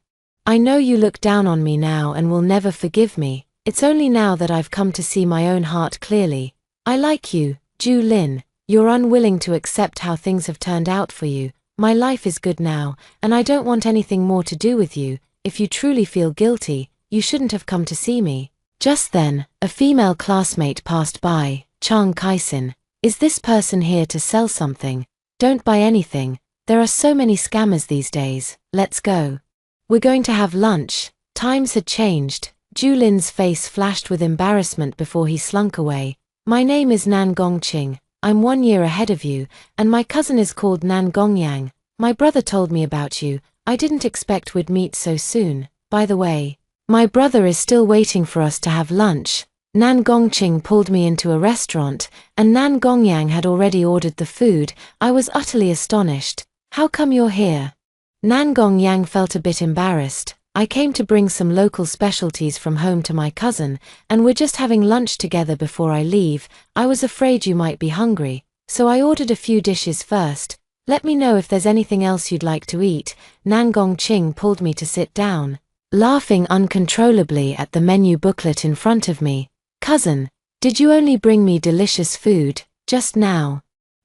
I know you look down on me now and will never forgive me. It's only now that I've come to see my own heart clearly. I like you, Ju Lin. You're unwilling to accept how things have turned out for you. My life is good now, and I don't want anything more to do with you. If you truly feel guilty, you shouldn't have come to see me. Just then, a female classmate passed by. Chang Kai-sin, is this person here to sell something? Don't buy anything. There are so many scammers these days. Let's go. We're going to have lunch. Times had changed. Ju Lin's face flashed with embarrassment before he slunk away. My name is Nan Gongqing. I'm 1 year ahead of you, and my cousin is called Nan Gongyang. My brother told me about you. I didn't expect we'd meet so soon. By the way, my brother is still waiting for us to have lunch. Nan Gongqing pulled me into a restaurant, and Nan Gongyang had already ordered the food. I was utterly astonished. How come you're here? Nan Gongyang felt a bit embarrassed. I came to bring some local specialties from home to my cousin, and we're just having lunch together before I leave. I was afraid you might be hungry, so I ordered a few dishes first. Let me know if there's anything else you'd like to eat. Nan Gongqing pulled me to sit down, laughing uncontrollably at the menu booklet in front of me. Cousin, did you only bring me delicious food, just now?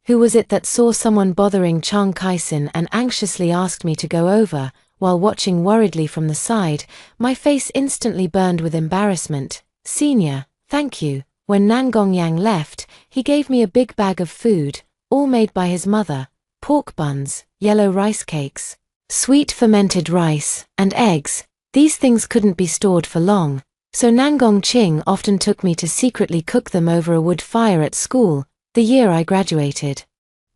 Who was it that saw someone bothering Chang Kaisin and anxiously asked me to go over? While watching worriedly from the side, my face instantly burned with embarrassment. Senior, thank you. When Nan Gongyang left, he gave me a big bag of food, all made by his mother. Pork buns, yellow rice cakes, sweet fermented rice, and eggs. These things couldn't be stored for long, so Nan Gongqing often took me to secretly cook them over a wood fire at school, the year I graduated.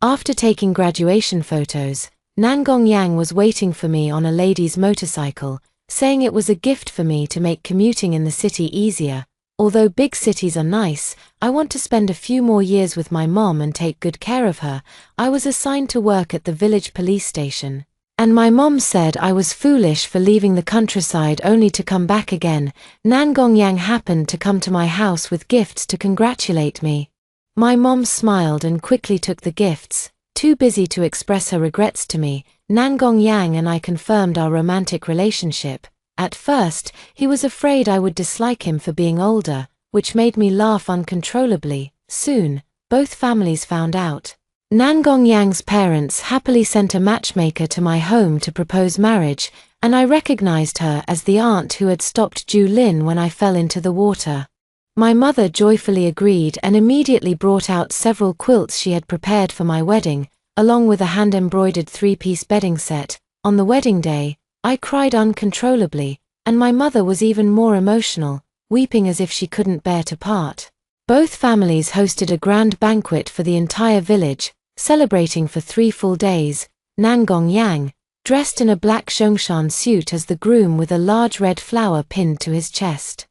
After taking graduation photos, Nan Gongyang was waiting for me on a lady's motorcycle, saying it was a gift for me to make commuting in the city easier. Although big cities are nice, I want to spend a few more years with my mom and take good care of her. I was assigned to work at the village police station, and my mom said I was foolish for leaving the countryside only to come back again. Nan Gongyang happened to come to my house with gifts to congratulate me. My mom smiled and quickly took the gifts. Too busy to express her regrets to me, Nan Gongyang and I confirmed our romantic relationship. At first, he was afraid I would dislike him for being older, which made me laugh uncontrollably. Soon, both families found out. Nan Gongyang's parents happily sent a matchmaker to my home to propose marriage, and I recognized her as the aunt who had stopped Ju Lin when I fell into the water. My mother joyfully agreed and immediately brought out several quilts she had prepared for my wedding, along with a hand-embroidered 3-piece bedding set. On the wedding day, I cried uncontrollably, and my mother was even more emotional, weeping as if she couldn't bear to part. Both families hosted a grand banquet for the entire village, celebrating for 3 full days. Nan Gongyang, dressed in a black Zhongshan suit as the groom with a large red flower pinned to his chest,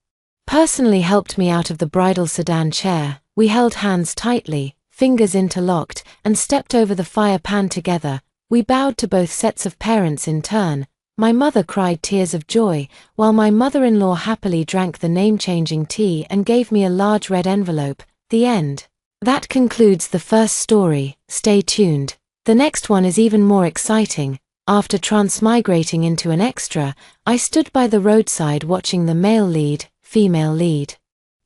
personally helped me out of the bridal sedan chair. We held hands tightly, fingers interlocked, and stepped over the fire pan together. We bowed to both sets of parents in turn. My mother cried tears of joy, while my mother-in-law happily drank the name-changing tea and gave me a large red envelope. The end. That concludes the first story. Stay tuned. The next one is even more exciting. After transmigrating into an extra, I stood by the roadside watching the male lead, female lead,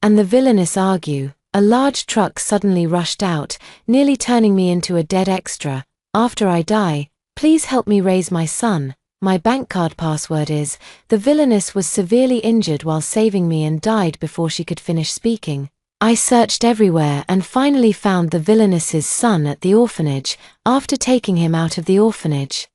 and the villainess argue. A large truck suddenly rushed out, nearly turning me into a dead extra. After I die, please help me raise my son. My bank card password is. The villainess was severely injured while saving me and died before she could finish speaking. I searched everywhere and finally found the villainess's son at the orphanage. After taking him out of the orphanage,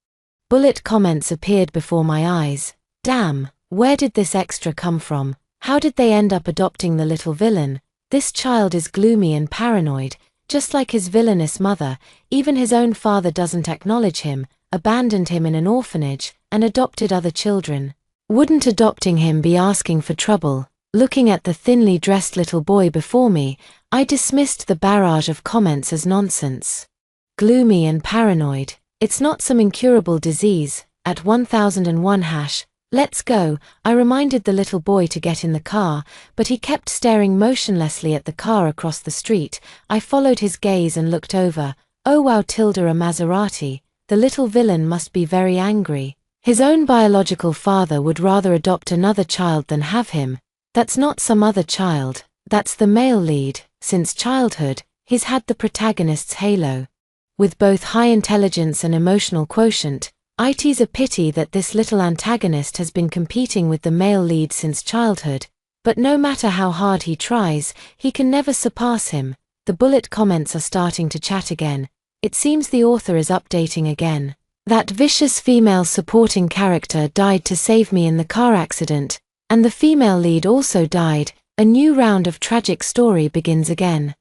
bullet comments appeared before my eyes. Damn, where did this extra come from? How did they end up adopting the little villain? This child is gloomy and paranoid, just like his villainous mother. Even his own father doesn't acknowledge him, abandoned him in an orphanage, and adopted other children. Wouldn't adopting him be asking for trouble? Looking at the thinly dressed little boy before me, I dismissed the barrage of comments as nonsense. Gloomy and paranoid. It's not some incurable disease. At 1001 hash, let's go. I reminded the little boy to get in the car, but he kept staring motionlessly at the car across the street. I followed his gaze and looked over. Oh wow, tilde a Maserati. The little villain must be very angry. His own biological father would rather adopt another child than have him. That's not some other child, that's the male lead. Since childhood, he's had the protagonist's halo. With both high intelligence and emotional quotient, it's a pity that this little antagonist has been competing with the male lead since childhood, but no matter how hard he tries, he can never surpass him. The bullet comments are starting to chat again. It seems the author is updating again. That vicious female supporting character died to save me in the car accident, and the female lead also died. A new round of tragic story begins again.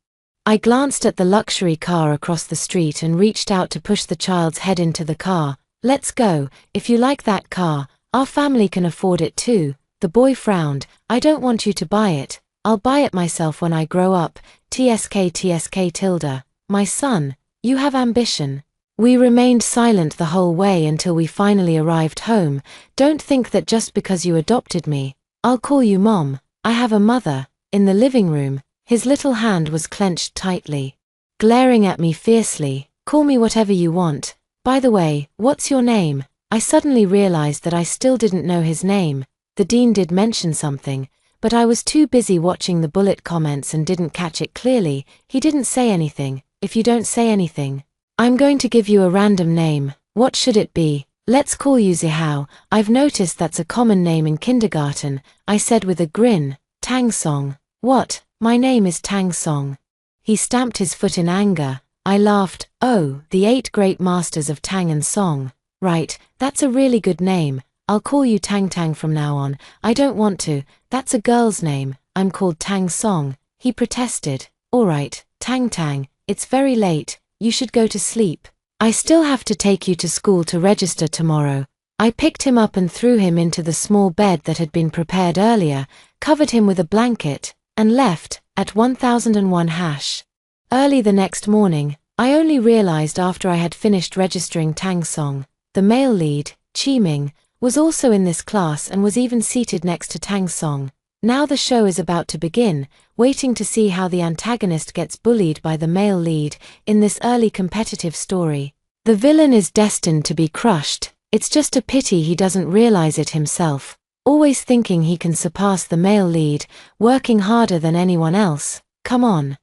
I glanced at the luxury car across the street and reached out to push the child's head into the car. Let's go, if you like that car, our family can afford it too. The boy frowned. I don't want you to buy it. I'll buy it myself when I grow up. TSK tilde. My son, you have ambition. We remained silent the whole way until we finally arrived home. Don't think that just because you adopted me, I'll call you Mom. I have a mother. In the living room, his little hand was clenched tightly. Glaring at me fiercely. Call me whatever you want. By the way, what's your name? I suddenly realized that I still didn't know his name. The dean did mention something, but I was too busy watching the bullet comments and didn't catch it clearly. He didn't say anything. If you don't say anything, I'm going to give you a random name. What should it be? Let's call you Zihao. I've noticed that's a common name in kindergarten, I said with a grin. Tang Song. What? My name is Tang Song. He stamped his foot in anger. I laughed. Oh, the 8 great masters of Tang and Song. Right, that's a really good name. I'll call you Tang Tang from now on. I don't want to. That's a girl's name. I'm called Tang Song. He protested. Alright, Tang Tang, it's very late. You should go to sleep. I still have to take you to school to register tomorrow. I picked him up and threw him into the small bed that had been prepared earlier, covered him with a blanket, and left, at 1001 hash. Early the next morning, I only realized after I had finished registering Tang Song. The male lead, Chi Ming, was also in this class and was even seated next to Tang Song. Now the show is about to begin, waiting to see how the antagonist gets bullied by the male lead in this early competitive story. The villain is destined to be crushed. It's just a pity he doesn't realize it himself, always thinking he can surpass the male lead, working harder than anyone else. Come on.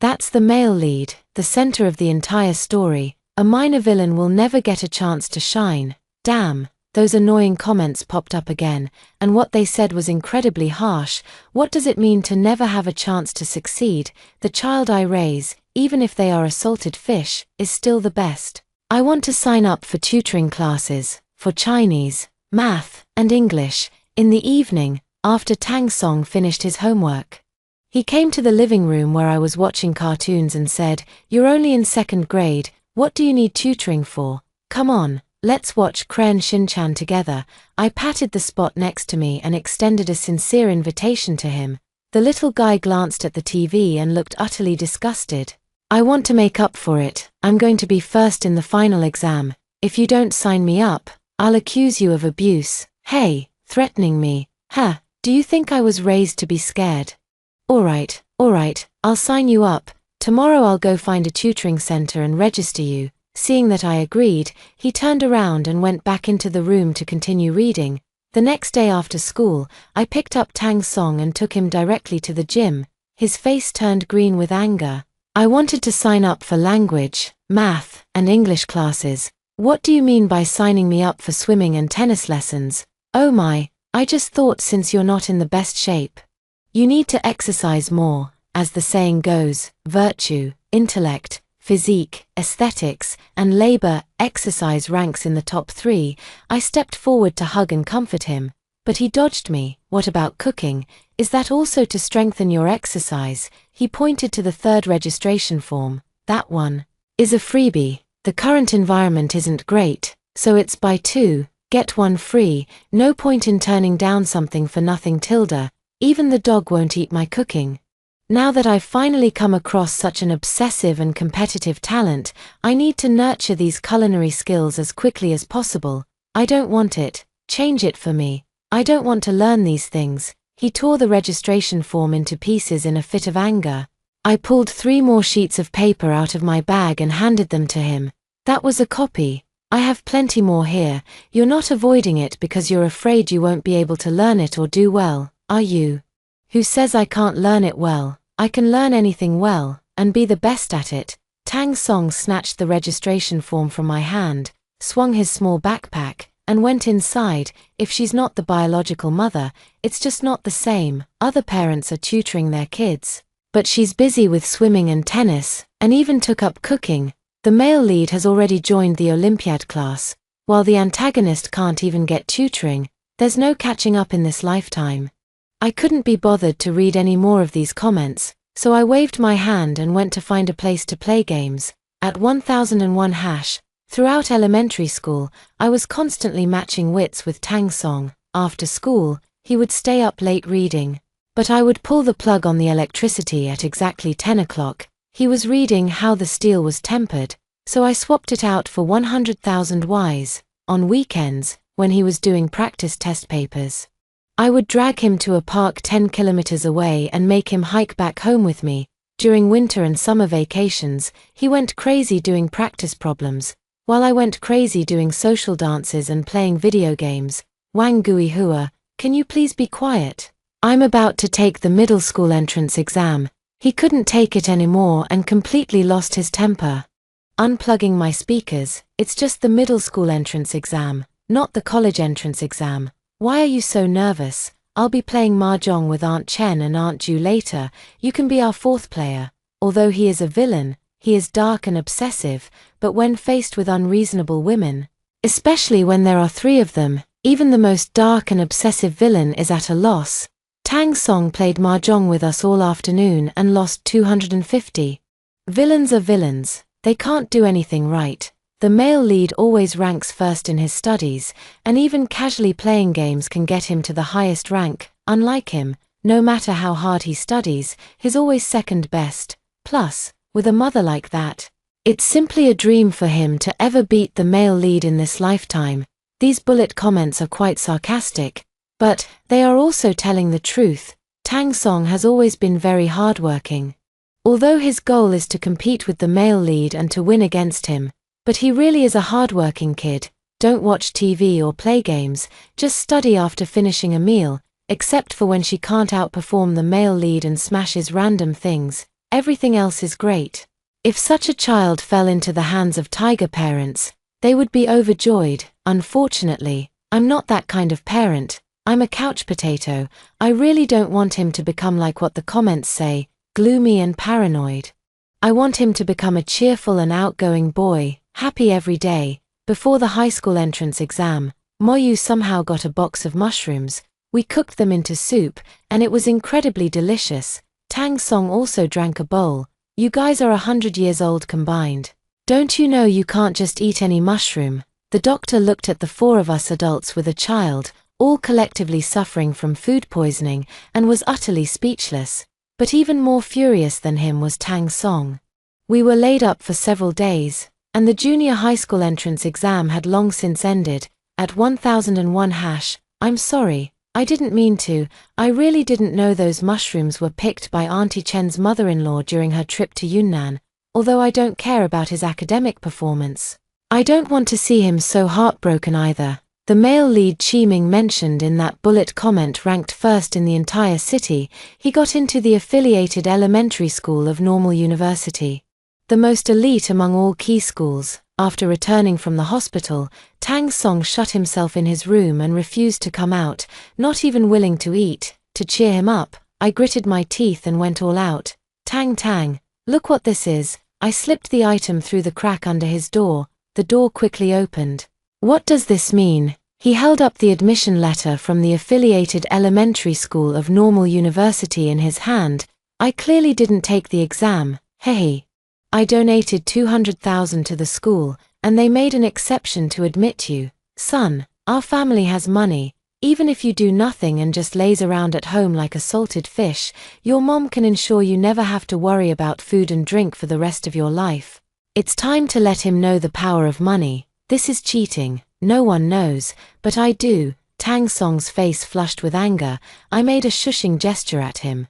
That's the male lead, the center of the entire story. A minor villain will never get a chance to shine. Damn, those annoying comments popped up again, and what they said was incredibly harsh. What does it mean to never have a chance to succeed? The child I raise, even if they are a salted fish, is still the best. I want to sign up for tutoring classes, for Chinese, math, and English, in the evening, after Tang Song finished his homework. He came to the living room where I was watching cartoons and said, "You're only in 2nd grade, what do you need tutoring for? Come on, let's watch Crayon Shin-chan together." I patted the spot next to me and extended a sincere invitation to him. The little guy glanced at the TV and looked utterly disgusted. "I want to make up for it. I'm going to be first in the final exam. If you don't sign me up, I'll accuse you of abuse." Hey, threatening me. Huh, do you think I was raised to be scared? Alright, I'll sign you up. Tomorrow I'll go find a tutoring center and register you. Seeing that I agreed, he turned around and went back into the room to continue reading. The next day after school, I picked up Tang Song and took him directly to the gym. His face turned green with anger. "I wanted to sign up for language, math, and English classes. What do you mean by signing me up for swimming and tennis lessons? Oh my, I just thought since you're not in the best shape. You need to exercise more, as the saying goes, virtue, intellect, physique, aesthetics, and labor, exercise ranks in the top 3. I stepped forward to hug and comfort him, but he dodged me. What about cooking? Is that also to strengthen your exercise? He pointed to the 3rd registration form. That one is a freebie. The current environment isn't great, so it's buy 2, get 1 free. No point in turning down something for nothing tilde. Even the dog won't eat my cooking. Now that I've finally come across such an obsessive and competitive talent, I need to nurture these culinary skills as quickly as possible. I don't want it. Change it for me. I don't want to learn these things. He tore the registration form into pieces in a fit of anger. I pulled 3 more sheets of paper out of my bag and handed them to him. That was a copy. I have plenty more here. You're not avoiding it because you're afraid you won't be able to learn it or do well, are you? Who says I can't learn it well? I can learn anything well, and be the best at it. Tang Song snatched the registration form from my hand, swung his small backpack, and went inside. If she's not the biological mother, it's just not the same. Other parents are tutoring their kids. But she's busy with swimming and tennis, and even took up cooking. The male lead has already joined the Olympiad class, while the antagonist can't even get tutoring. There's no catching up in this lifetime. I couldn't be bothered to read any more of these comments, So I waved my hand and went to find a place to play games. At 1001 hash, throughout elementary school, I was constantly matching wits with Tang Song. After school, he would stay up late reading. But I would pull the plug on the electricity at exactly 10 o'clock. He was reading How the Steel Was Tempered, so I swapped it out for 100,000 Ys. On weekends, when he was doing practice test papers, I would drag him to a park 10 kilometers away and make him hike back home with me. During winter and summer vacations, he went crazy doing practice problems, while I went crazy doing social dances and playing video games. Wang Gui Hua, can you please be quiet? I'm about to take the middle school entrance exam. He couldn't take it anymore and completely lost his temper. Unplugging my speakers, it's just the middle school entrance exam, not the college entrance exam. Why are you so nervous? I'll be playing mahjong with Aunt Chen and Aunt Ju later. You can be our fourth player. Although he is a villain, he is dark and obsessive, but when faced with unreasonable women, especially when there are 3 of them, even the most dark and obsessive villain is at a loss. Tang Song played mahjong with us all afternoon and lost 250. Villains are villains. They can't do anything right. The male lead always ranks first in his studies, and even casually playing games can get him to the highest rank. Unlike him, no matter how hard he studies, he's always second best. Plus, with a mother like that, it's simply a dream for him to ever beat the male lead in this lifetime. These bullet comments are quite sarcastic, but they are also telling the truth. Tang Song has always been very hardworking. Although his goal is to compete with the male lead and to win against him, but he really is a hardworking kid. Don't watch TV or play games, just study after finishing a meal, except for when she can't outperform the male lead and smashes random things. Everything else is great. If such a child fell into the hands of tiger parents, they would be overjoyed. Unfortunately, I'm not that kind of parent. I'm a couch potato. I really don't want him to become like what the comments say, gloomy and paranoid. I want him to become a cheerful and outgoing boy, happy every day. Before the high school entrance exam, Moyu somehow got a box of mushrooms. We cooked them into soup, and it was incredibly delicious. Tang Song also drank a bowl. You guys are 100 years old combined. Don't you know you can't just eat any mushroom? The doctor looked at the 4 of us adults with a child, all collectively suffering from food poisoning, and was utterly speechless. But even more furious than him was Tang Song. We were laid up for several days, and the junior high school entrance exam had long since ended. At 1001 hash, I'm sorry, I didn't mean to. I really didn't know those mushrooms were picked by Auntie Chen's mother-in-law during her trip to Yunnan, although I don't care about his academic performance. I don't want to see him so heartbroken either. The male lead Chi Ming mentioned in that bullet comment ranked first in the entire city. He got into the affiliated elementary school of Normal University, the most elite among all key schools. After returning from the hospital, Tang Song shut himself in his room and refused to come out, not even willing to eat. To cheer him up, I gritted my teeth and went all out. Tang, look what this is. I slipped the item through the crack under his door. The door quickly opened. What does this mean? He held up the admission letter from the affiliated elementary school of Normal University in his hand. I clearly didn't take the exam. Hey. I donated 200,000 to the school, and they made an exception to admit you. Son, our family has money. Even if you do nothing and just lays around at home like a salted fish, your mom can ensure you never have to worry about food and drink for the rest of your life. It's time to let him know the power of money. This is cheating. No one knows, but I do. Tang Song's face flushed with anger. I made a shushing gesture at him.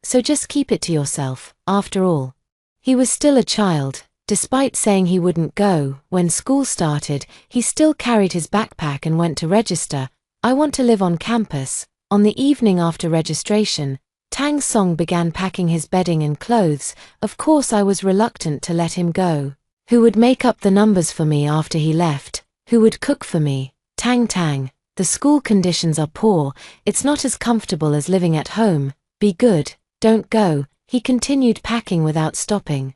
So just keep it to yourself. After all, he was still a child. Despite saying he wouldn't go, when school started, he still carried his backpack and went to register. I want to live on campus. On the evening after registration, Tang Song began packing his bedding and clothes. Of course I was reluctant to let him go. Who would make up the numbers for me after he left? Who would cook for me? Tang, the school conditions are poor. It's not as comfortable as living at home. Be good, don't go. He continued packing without stopping.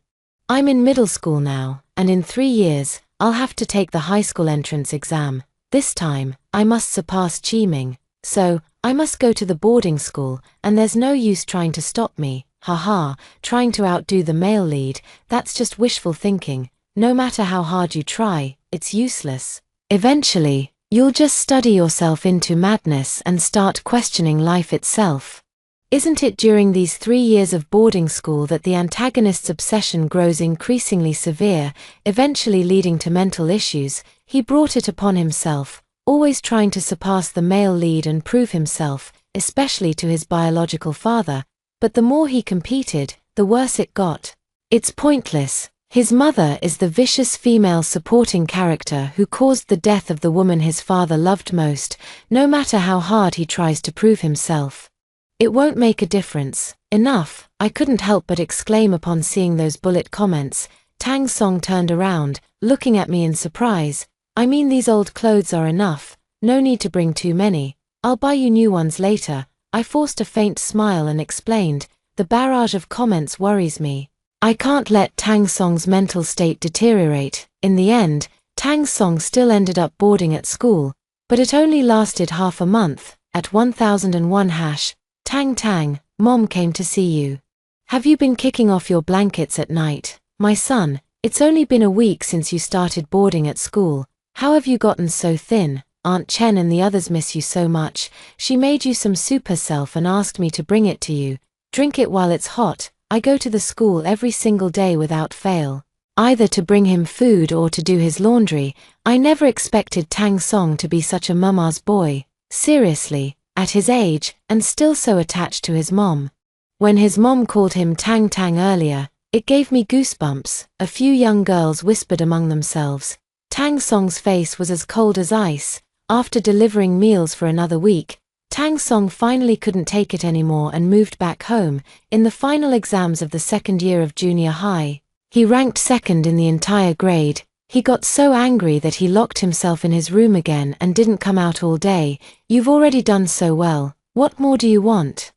I'm in middle school now, and in 3 years, I'll have to take the high school entrance exam. This time, I must surpass Chi Ming. So, I must go to the boarding school, and there's no use trying to stop me. haha, trying to outdo the male lead, that's just wishful thinking. No matter how hard you try, it's useless. Eventually, you'll just study yourself into madness and start questioning life itself. Isn't it during these 3 years of boarding school that the antagonist's obsession grows increasingly severe, eventually leading to mental issues? He brought it upon himself, always trying to surpass the male lead and prove himself, especially to his biological father, but the more he competed, the worse it got. It's pointless. His mother is the vicious female supporting character who caused the death of the woman his father loved most, no matter how hard he tries to prove himself. It won't make a difference. Enough, I couldn't help but exclaim upon seeing those bullet comments. Tang Song turned around, looking at me in surprise. I mean, these old clothes are enough, no need to bring too many. I'll buy you new ones later. I forced a faint smile and explained, the barrage of comments worries me. I can't let Tang Song's mental state deteriorate. In the end, Tang Song still ended up boarding at school, but it only lasted half a month. At 1001 hash, Tang, Mom came to see you. Have you been kicking off your blankets at night? My son, it's only been a week since you started boarding at school. How have you gotten so thin? Aunt Chen and the others miss you so much. She made you some soup herself and asked me to bring it to you. Drink it while it's hot. I go to the school every single day without fail, either to bring him food or to do his laundry. I never expected Tang Song to be such a mama's boy. Seriously. At his age, and still so attached to his mom. When his mom called him Tang earlier, it gave me goosebumps. A few young girls whispered among themselves. Tang Song's face was as cold as ice. After delivering meals for another week, Tang Song finally couldn't take it anymore and moved back home. In the final exams of the second year of junior high, he ranked second in the entire grade. He got so angry that he locked himself in his room again and didn't come out all day. You've already done so well. What more do you want?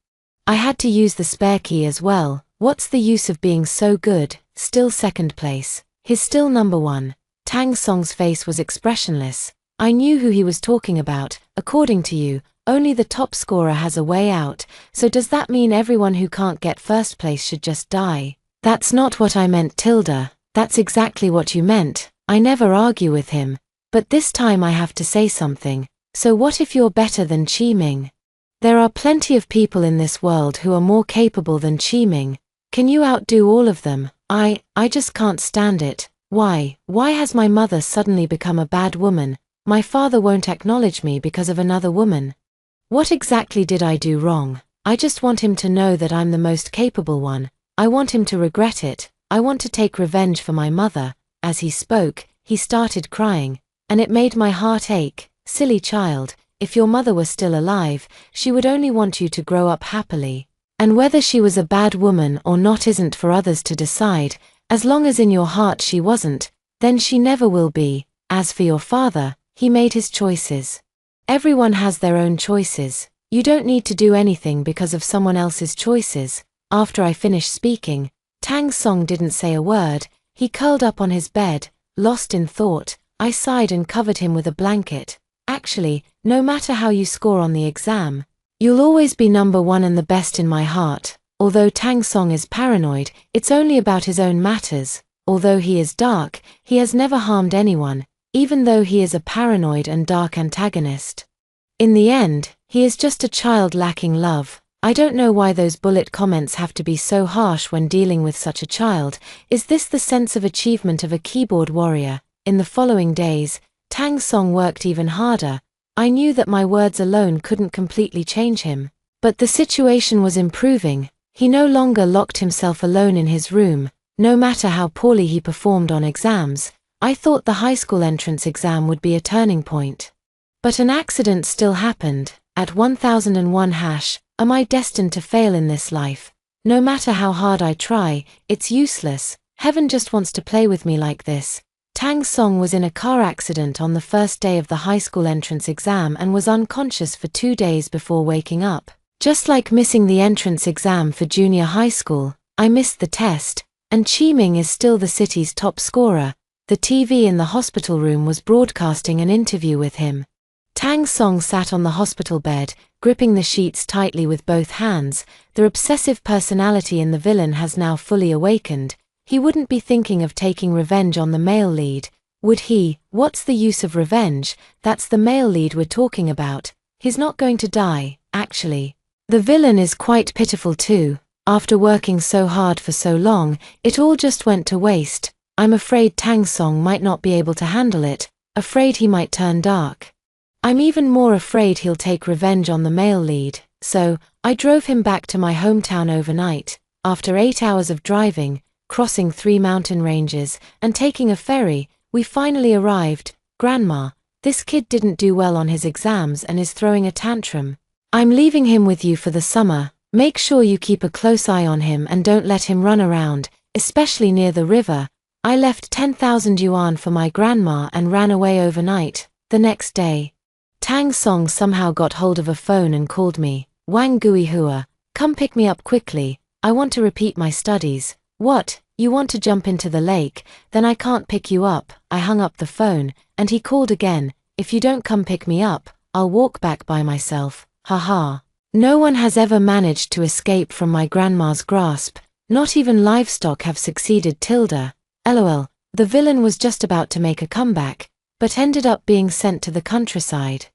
I had to use the spare key as well. What's the use of being so good? Still second place. He's still number one. Tang Song's face was expressionless. I knew who he was talking about. According to you, only the top scorer has a way out. So does that mean everyone who can't get first place should just die? That's not what I meant, Tilda. That's exactly what you meant. I never argue with him. But this time I have to say something. So what if you're better than Qi Ming? There are plenty of people in this world who are more capable than Qi Ming. Can you outdo all of them? I just can't stand it. Why has my mother suddenly become a bad woman? My father won't acknowledge me because of another woman. What exactly did I do wrong? I just want him to know that I'm the most capable one. I want him to regret it. I want to take revenge for my mother. As he spoke, he started crying, and it made my heart ache. Silly child, if your mother were still alive, she would only want you to grow up happily. And whether she was a bad woman or not isn't for others to decide. As long as in your heart she wasn't, then she never will be. As for your father, he made his choices. Everyone has their own choices. You don't need to do anything because of someone else's choices. After I finished speaking, Tang Song didn't say a word. He curled up on his bed, lost in thought. I sighed and covered him with a blanket. Actually, no matter how you score on the exam, you'll always be number one and the best in my heart. Although Tang Song is paranoid, it's only about his own matters. Although he is dark, he has never harmed anyone, even though he is a paranoid and dark antagonist. In the end, he is just a child lacking love. I don't know why those bullet comments have to be so harsh when dealing with such a child. Is this the sense of achievement of a keyboard warrior? In the following days, Tang Song worked even harder. I knew that my words alone couldn't completely change him. But the situation was improving. He no longer locked himself alone in his room, no matter how poorly he performed on exams. I thought the high school entrance exam would be a turning point. But an accident still happened. At 1001 hash, am I destined to fail in this life? No matter how hard I try, it's useless. Heaven just wants to play with me like this. Tang Song was in a car accident on the first day of the high school entrance exam and was unconscious for 2 days before waking up. Just like missing the entrance exam for junior high school, I missed the test, and Qi Ming is still the city's top scorer. The TV in the hospital room was broadcasting an interview with him. Tang Song sat on the hospital bed, gripping the sheets tightly with both hands. The obsessive personality in the villain has now fully awakened. He wouldn't be thinking of taking revenge on the male lead, would he? What's the use of revenge? That's the male lead we're talking about. He's not going to die, actually. The villain is quite pitiful too. After working so hard for so long, it all just went to waste. I'm afraid Tang Song might not be able to handle it, afraid he might turn dark. I'm even more afraid he'll take revenge on the male lead, so I drove him back to my hometown overnight. After 8 hours of driving, crossing 3 mountain ranges, and taking a ferry, we finally arrived. Grandma, this kid didn't do well on his exams and is throwing a tantrum. I'm leaving him with you for the summer. Make sure you keep a close eye on him and don't let him run around, especially near the river. I left 10,000 yuan for my grandma and ran away overnight. The next day, Tang Song somehow got hold of a phone and called me. Wang Gui Hua, come pick me up quickly. I want to repeat my studies. What? You want to jump into the lake? Then I can't pick you up. I hung up the phone, and he called again. If you don't come pick me up, I'll walk back by myself. Haha. No one has ever managed to escape from my grandma's grasp. Not even livestock have succeeded. LOL. The villain was just about to make a comeback, but ended up being sent to the countryside.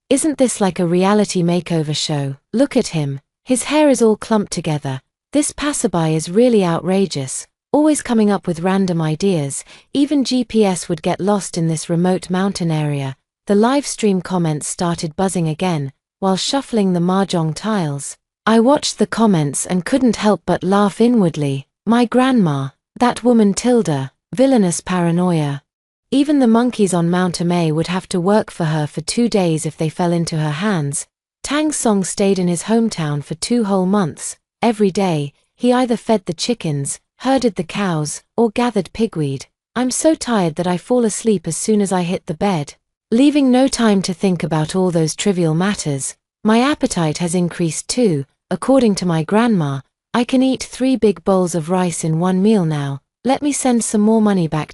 Isn't this like a reality makeover show? Look at him. His hair is all clumped together. This passerby is really outrageous, always coming up with random ideas. Even GPS would get lost in this remote mountain area. The live stream comments started buzzing again, while shuffling the mahjong tiles. I watched the comments and couldn't help but laugh inwardly. My grandma, that woman villainous paranoia. Even the monkeys on Mount Amay would have to work for her for 2 days if they fell into her hands. Tang Song stayed in his hometown for 2 whole months. Every day, he either fed the chickens, herded the cows, or gathered pigweed. I'm so tired that I fall asleep as soon as I hit the bed, leaving no time to think about all those trivial matters. My appetite has increased too. According to my grandma, I can eat 3 big bowls of rice in 1 meal now. Let me send some more money back.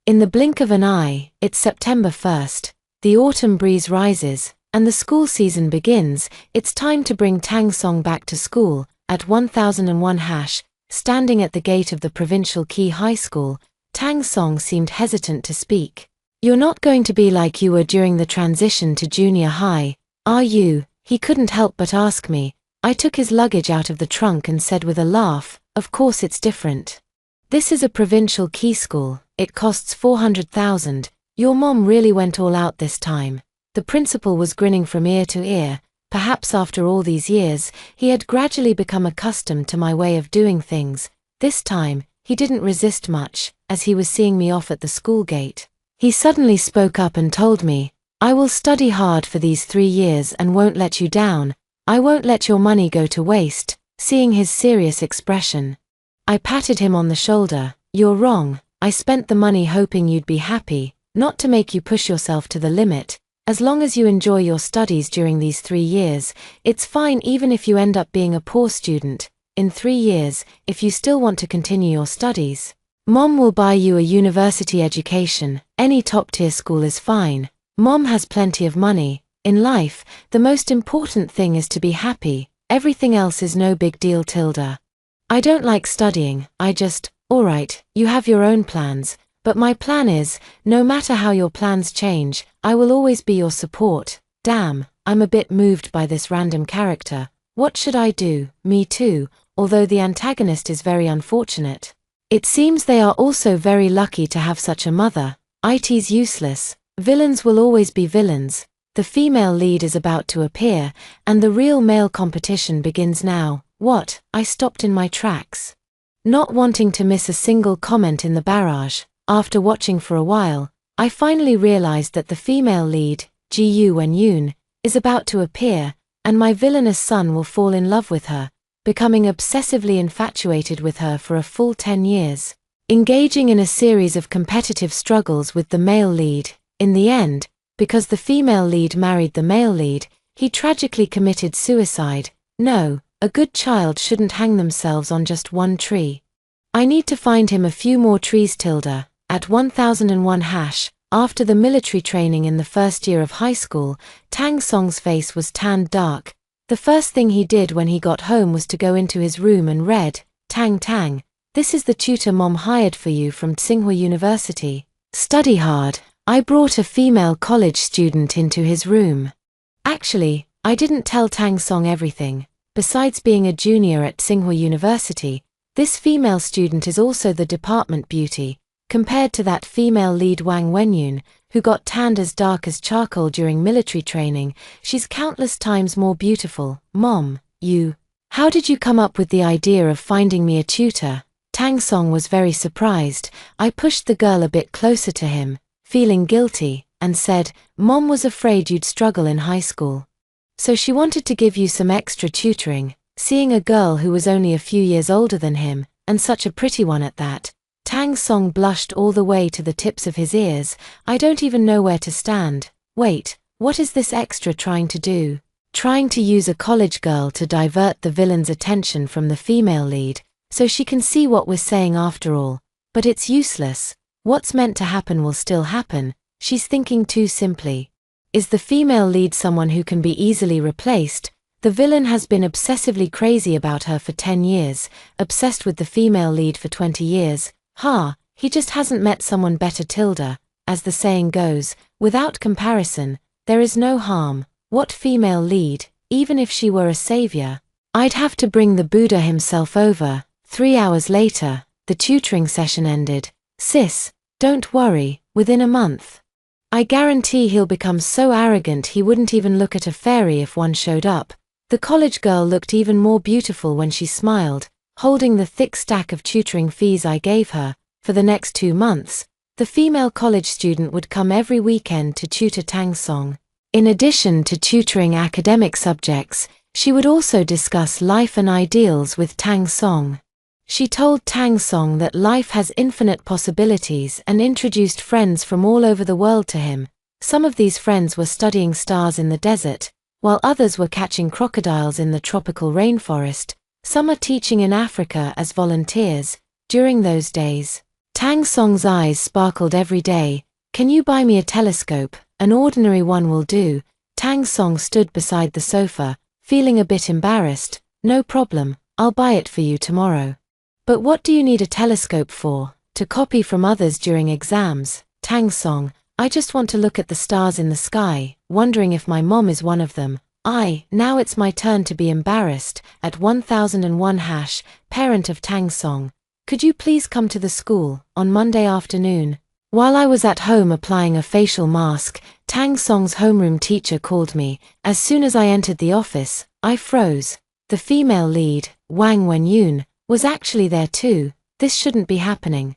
In the blink of an eye, it's September 1st. The autumn breeze rises, and the school season begins. It's time to bring Tang Song back to school. At 1001 hash, standing at the gate of the Provincial Key High School, Tang Song seemed hesitant to speak. You're not going to be like you were during the transition to junior high, are you? He couldn't help but ask me. I took his luggage out of the trunk and said with a laugh, of course it's different. This is a provincial key school. It costs 400,000. Your mom really went all out this time. The principal was grinning from ear to ear. Perhaps after all these years, he had gradually become accustomed to my way of doing things. This time, he didn't resist much, as he was seeing me off at the school gate. He suddenly spoke up and told me, I will study hard for these 3 years and won't let you down. I won't let your money go to waste. Seeing his serious expression, I patted him on the shoulder. You're wrong. I spent the money hoping you'd be happy, not to make you push yourself to the limit. As long as you enjoy your studies during these 3 years, it's fine even if you end up being a poor student. In 3 years, if you still want to continue your studies, Mom will buy you a university education. Any top-tier school is fine. Mom has plenty of money. In life, the most important thing is to be happy. Everything else is no big deal. I don't like studying. Alright, you have your own plans, but my plan is, no matter how your plans change, I will always be your support. Damn, I'm a bit moved by this random character. What should I do? Me too, although the antagonist is very unfortunate. It seems they are also very lucky to have such a mother. It's useless. Villains will always be villains. The female lead is about to appear, and the real male competition begins now. What? I stopped in my tracks, not wanting to miss a single comment in the barrage. After watching for a while, I finally realized that the female lead, Gu Wenyun, is about to appear, and my villainous son will fall in love with her, becoming obsessively infatuated with her for a full 10 years, engaging in a series of competitive struggles with the male lead. In the end, because the female lead married the male lead, he tragically committed suicide. No, a good child shouldn't hang themselves on just one tree. I need to find him a few more trees. At 1001 hash, After the military training in the first year of high school, Tang Song's face was tanned dark. The first thing he did when he got home was to go into his room and read, "Tang Tang, this is the tutor Mom hired for you from Tsinghua University. Study hard." I brought a female college student into his room. Actually, I didn't tell Tang Song everything. Besides being a junior at Tsinghua University, this female student is also the department beauty. Compared to that female lead Wang Wenyun, who got tanned as dark as charcoal during military training, she's countless times more beautiful. "Mom, how did you come up with the idea of finding me a tutor?" Tang Song was very surprised. I pushed the girl a bit closer to him, feeling guilty, and said, "Mom was afraid you'd struggle in high school. So she wanted to give you some extra tutoring." Seeing a girl who was only a few years older than him, and such a pretty one at that, Tang Song blushed all the way to the tips of his ears. I don't even know where to stand. Wait, what is this extra trying to do? Trying to use a college girl to divert the villain's attention from the female lead, so she can see what we're saying after all. But it's useless. What's meant to happen will still happen. She's thinking too simply. Is the female lead someone who can be easily replaced? The villain has been obsessively crazy about her for 10 years, obsessed with the female lead for 20 years. He just hasn't met someone better tilde. As the saying goes, without comparison, there is no harm. What female lead, even if she were a savior? I'd have to bring the Buddha himself over. 3 hours later, the tutoring session ended. "Sis, don't worry, within a month. I guarantee he'll become so arrogant he wouldn't even look at a fairy if one showed up." The college girl looked even more beautiful when she smiled, holding the thick stack of tutoring fees I gave her. For the next 2 months, the female college student would come every weekend to tutor Tang Song. In addition to tutoring academic subjects, she would also discuss life and ideals with Tang Song. She told Tang Song that life has infinite possibilities and introduced friends from all over the world to him. Some of these friends were studying stars in the desert, while others were catching crocodiles in the tropical rainforest. Some are teaching in Africa as volunteers. During those days, Tang Song's eyes sparkled every day. "Can you buy me a telescope? An ordinary one will do." Tang Song stood beside the sofa, feeling a bit embarrassed. "No problem, I'll buy it for you tomorrow." "But what do you need a telescope for?" "To copy from others during exams." "Tang Song, I just want to look at the stars in the sky, wondering if my mom is one of them." Now it's my turn to be embarrassed. At 1001 hash, parent of Tang Song, could you please come to the school on Monday afternoon? While I was at home applying a facial mask, Tang Song's homeroom teacher called me. As soon as I entered the office, I froze. The female lead, Wang Wenyun, was actually there too. This shouldn't be happening.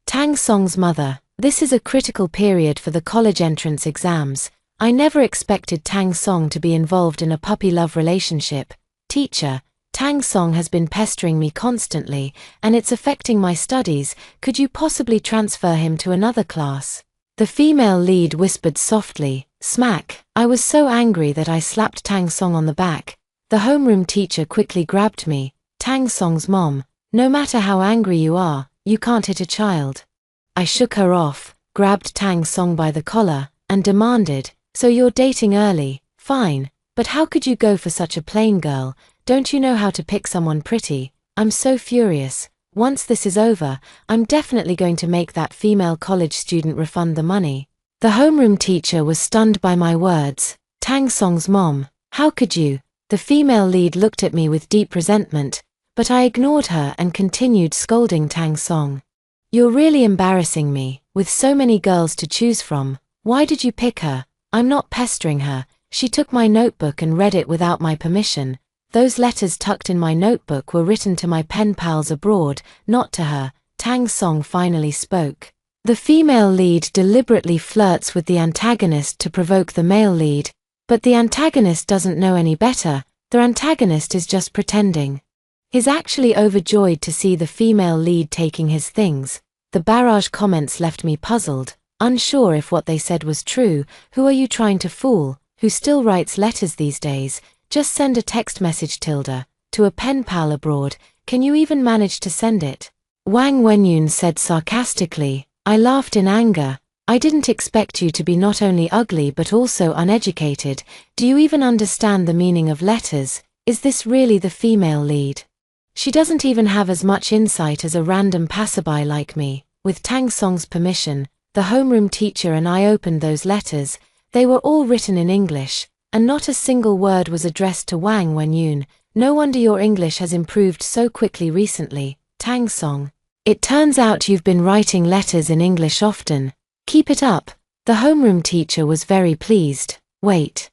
Tang Song's mother, this is a critical period for the college entrance exams. I never expected Tang Song to be involved in a puppy-love relationship. Teacher, Tang Song has been pestering me constantly, and it's affecting my studies. Could you possibly transfer him to another class? The female lead whispered softly. Smack. I was so angry that I slapped Tang Song on the back. The homeroom teacher quickly grabbed me. Tang Song's mom, no matter how angry you are, you can't hit a child. I shook her off, grabbed Tang Song by the collar, and demanded, "So you're dating early? Fine, but how could you go for such a plain girl? Don't you know how to pick someone pretty?" I'm so furious. Once this is over, I'm definitely going to make that female college student refund the money. The homeroom teacher was stunned by my words. Tang Song's mom, how could you? The female lead looked at me with deep resentment, but I ignored her and continued scolding Tang Song. "You're really embarrassing me. With so many girls to choose from, why did you pick her? I'm not pestering her. She took my notebook and read it without my permission. Those letters tucked in my notebook were written to my pen pals abroad, not to her." Tang Song finally spoke. The female lead deliberately flirts with the antagonist to provoke the male lead, but the antagonist doesn't know any better. The antagonist is just pretending. He's actually overjoyed to see the female lead taking his things. The barrage comments left me puzzled, unsure if what they said was true. Who are you trying to fool? Who still writes letters these days? Just send a text message to a pen pal abroad. Can you even manage to send it? Wang Wenyun said sarcastically. I laughed in anger. I didn't expect you to be not only ugly but also uneducated. Do you even understand the meaning of letters? Is this really the female lead? She doesn't even have as much insight as a random passerby like me. With Tang Song's permission, the homeroom teacher and I opened those letters. They were all written in English, and not a single word was addressed to Wang Wenyun. No wonder your English has improved so quickly recently, Tang Song. It turns out you've been writing letters in English often. Keep it up. The homeroom teacher was very pleased. Wait.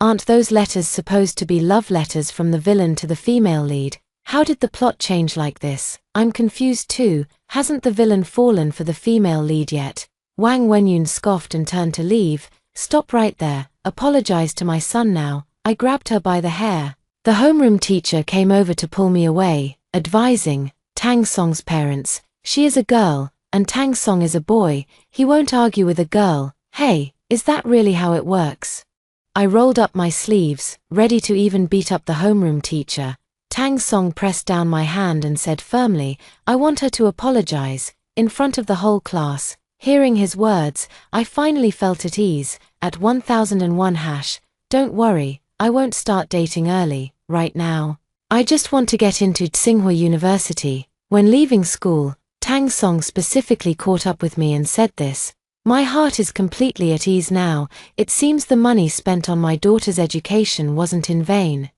Aren't those letters supposed to be love letters from the villain to the female lead? How did the plot change like this? I'm confused too. Hasn't the villain fallen for the female lead yet? Wang Wenyun scoffed and turned to leave. Stop right there. Apologize to my son now. I grabbed her by the hair. The homeroom teacher came over to pull me away, advising Tang Song's parents. She is a girl, and Tang Song is a boy. He won't argue with a girl. Hey, is that really how it works? I rolled up my sleeves, ready to even beat up the homeroom teacher. Tang Song pressed down my hand and said firmly, I want her to apologize, in front of the whole class. Hearing his words, I finally felt at ease. At 1001 hash, don't worry, I won't start dating early, right now. I just want to get into Tsinghua University. When leaving school, Tang Song specifically caught up with me and said this. My heart is completely at ease now. It seems the money spent on my daughter's education wasn't in vain.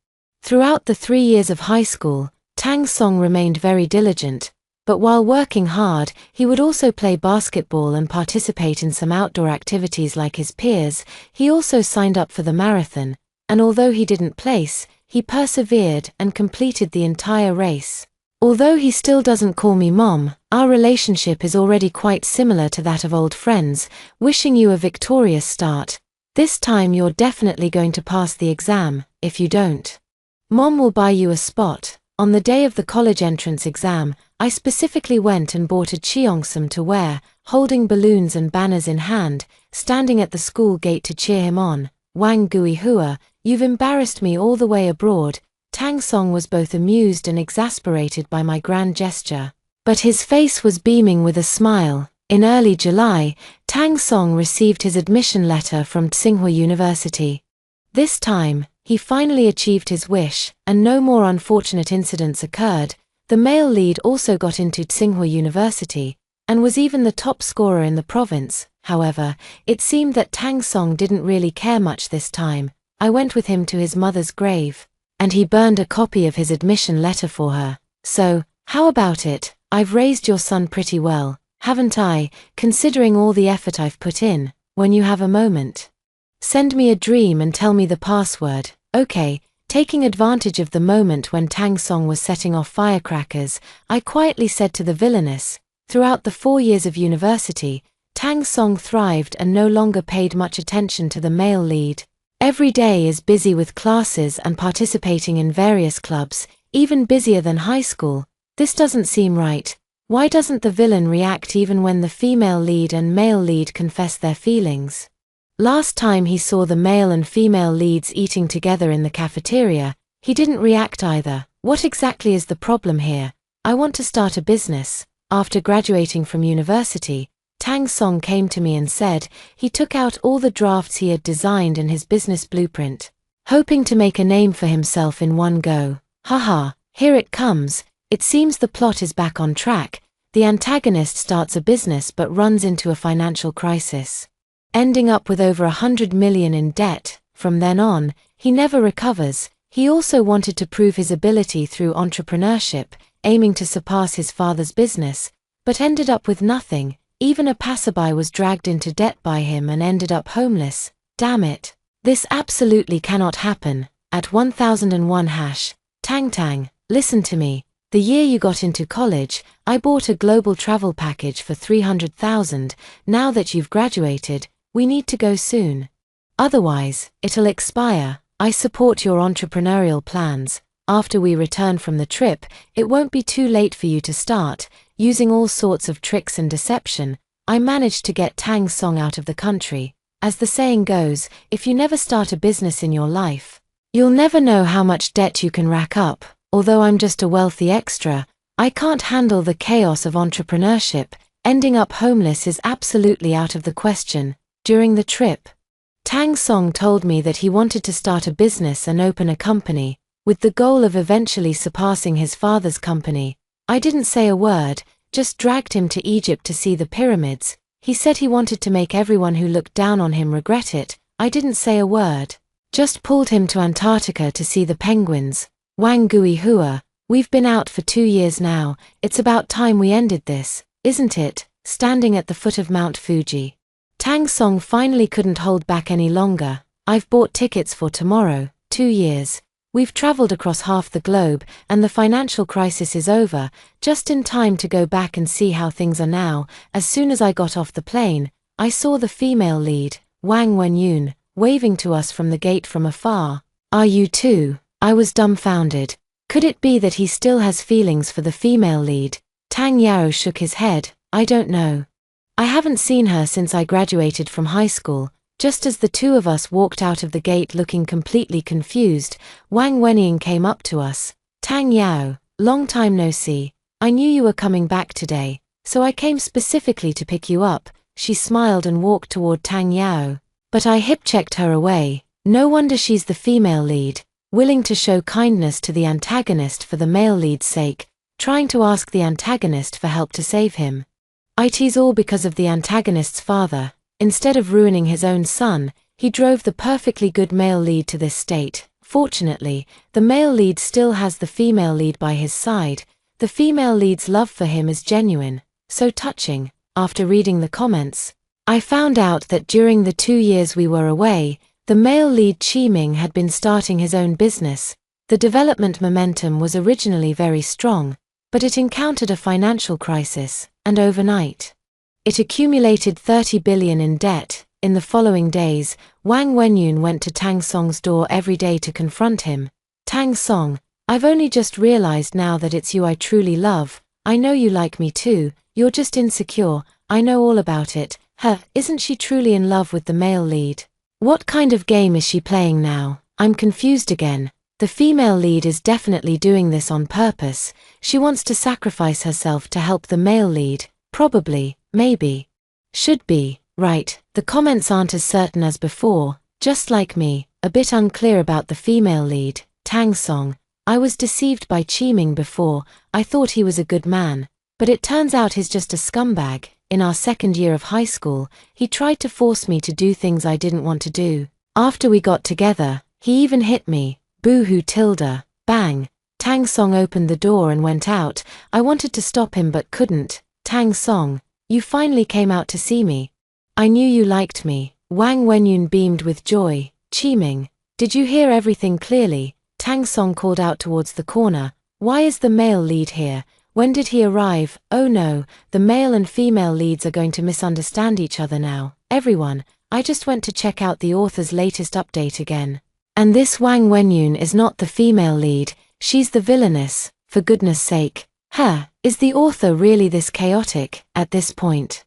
Throughout the 3 years of high school, Tang Song remained very diligent, but while working hard, he would also play basketball and participate in some outdoor activities like his peers. He also signed up for the marathon, and although he didn't place, he persevered and completed the entire race. Although he still doesn't call me mom, our relationship is already quite similar to that of old friends. Wishing you a victorious start. This time you're definitely going to pass the exam. If you don't, Mom will buy you a spot. On the day of the college entrance exam, I specifically went and bought a cheongsam to wear, holding balloons and banners in hand, standing at the school gate to cheer him on. Wang Gui Hua, you've embarrassed me all the way abroad. Tang Song was both amused and exasperated by my grand gesture, but his face was beaming with a smile. In early July, Tang Song received his admission letter from Tsinghua University. This time, he finally achieved his wish, and no more unfortunate incidents occurred. The male lead also got into Tsinghua University, and was even the top scorer in the province. However, it seemed that Tang Song didn't really care much this time. I went with him to his mother's grave, and he burned a copy of his admission letter for her. So, how about it? I've raised your son pretty well, haven't I, considering all the effort I've put in? When you have a moment, send me a dream and tell me the password. Okay. Taking advantage of the moment when Tang Song was setting off firecrackers, I quietly said to the villainess, throughout the 4 years of university, Tang Song thrived and no longer paid much attention to the male lead. Every day is busy with classes and participating in various clubs, even busier than high school. This doesn't seem right. Why doesn't the villain react even when the female lead and male lead confess their feelings? Last time he saw the male and female leads eating together in the cafeteria, he didn't react either. What exactly is the problem here? I want to start a business. After graduating from university, Tang Song came to me and said he took out all the drafts he had designed in his business blueprint, hoping to make a name for himself in one go. Haha, here it comes. It seems the plot is back on track. The antagonist starts a business but runs into a financial crisis, ending up with over 100 million in debt. From then on, he never recovers. He also wanted to prove his ability through entrepreneurship, aiming to surpass his father's business, but ended up with nothing. Even a passerby was dragged into debt by him and ended up homeless. Damn it. This absolutely cannot happen. At 1001 hash, Tang, listen to me. The year you got into college, I bought a global travel package for 300,000. Now that you've graduated, we need to go soon. Otherwise, it'll expire. I support your entrepreneurial plans. After we return from the trip, it won't be too late for you to start. Using all sorts of tricks and deception, I managed to get Tang Song out of the country. As the saying goes, if you never start a business in your life, you'll never know how much debt you can rack up. Although I'm just a wealthy extra, I can't handle the chaos of entrepreneurship. Ending up homeless is absolutely out of the question. During the trip, Tang Song told me that he wanted to start a business and open a company, with the goal of eventually surpassing his father's company. I didn't say a word, just dragged him to Egypt to see the pyramids. He said he wanted to make everyone who looked down on him regret it. I didn't say a word. Just pulled him to Antarctica to see the penguins. Wang Gui Hua, we've been out for 2 years now, it's about time we ended this, isn't it? Standing at the foot of Mount Fuji, Tang Song finally couldn't hold back any longer. I've bought tickets for tomorrow. 2 years. We've traveled across half the globe, and the financial crisis is over, just in time to go back and see how things are now. As soon as I got off the plane, I saw the female lead, Wang Wenyun, waving to us from the gate from afar. Are you too? I was dumbfounded. Could it be that he still has feelings for the female lead? Tang Yao shook his head. I don't know. I haven't seen her since I graduated from high school. Just as the two of us walked out of the gate looking completely confused, Wang Wenying came up to us. Tang Yao, long time no see. I knew you were coming back today, so I came specifically to pick you up. She smiled and walked toward Tang Yao. But I hip-checked her away. No wonder she's the female lead, willing to show kindness to the antagonist for the male lead's sake, trying to ask the antagonist for help to save him. It's all because of the antagonist's father. Instead of ruining his own son, he drove the perfectly good male lead to this state. Fortunately, the male lead still has the female lead by his side. The female lead's love for him is genuine, so touching. After reading the comments, I found out that during the 2 years we were away, the male lead Qiming had been starting his own business. The development momentum was originally very strong, but it encountered a financial crisis, and overnight, it accumulated 30 billion in debt. In the following days, Wang Wenyun went to Tang Song's door every day to confront him. Tang Song, I've only just realized now that it's you I truly love. I know you like me too, you're just insecure, I know all about it. Isn't she truly in love with the male lead? What kind of game is she playing now? I'm confused again. The female lead is definitely doing this on purpose. She wants to sacrifice herself to help the male lead. Probably, maybe. Should be, right. The comments aren't as certain as before, just like me, a bit unclear about the female lead, Tang Song. I was deceived by Qiming before, I thought he was a good man, but it turns out he's just a scumbag. In our second year of high school, he tried to force me to do things I didn't want to do. After we got together, he even hit me. Boo-hoo tilde. Bang. Tang Song opened the door and went out. I wanted to stop him but couldn't. Tang Song, you finally came out to see me. I knew you liked me. Wang Wenyun beamed with joy. Qiming, did you hear everything clearly? Tang Song called out towards the corner. Why is the male lead here? When did he arrive? Oh no, the male and female leads are going to misunderstand each other now. Everyone, I just went to check out the author's latest update again. And this Wang Wenyun is not the female lead, she's the villainess, for goodness sake. Is the author really this chaotic, at this point?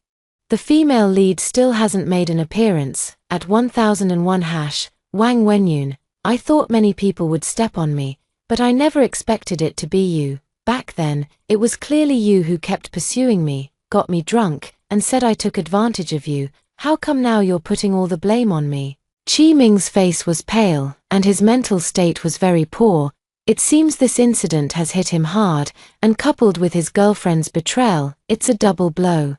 The female lead still hasn't made an appearance. At 1001 Wang Wenyun, I thought many people would step on me, but I never expected it to be you. Back then, it was clearly you who kept pursuing me, got me drunk, and said I took advantage of you. How come now you're putting all the blame on me? Qiming's face was pale, and his mental state was very poor. It seems this incident has hit him hard, and coupled with his girlfriend's betrayal, it's a double blow.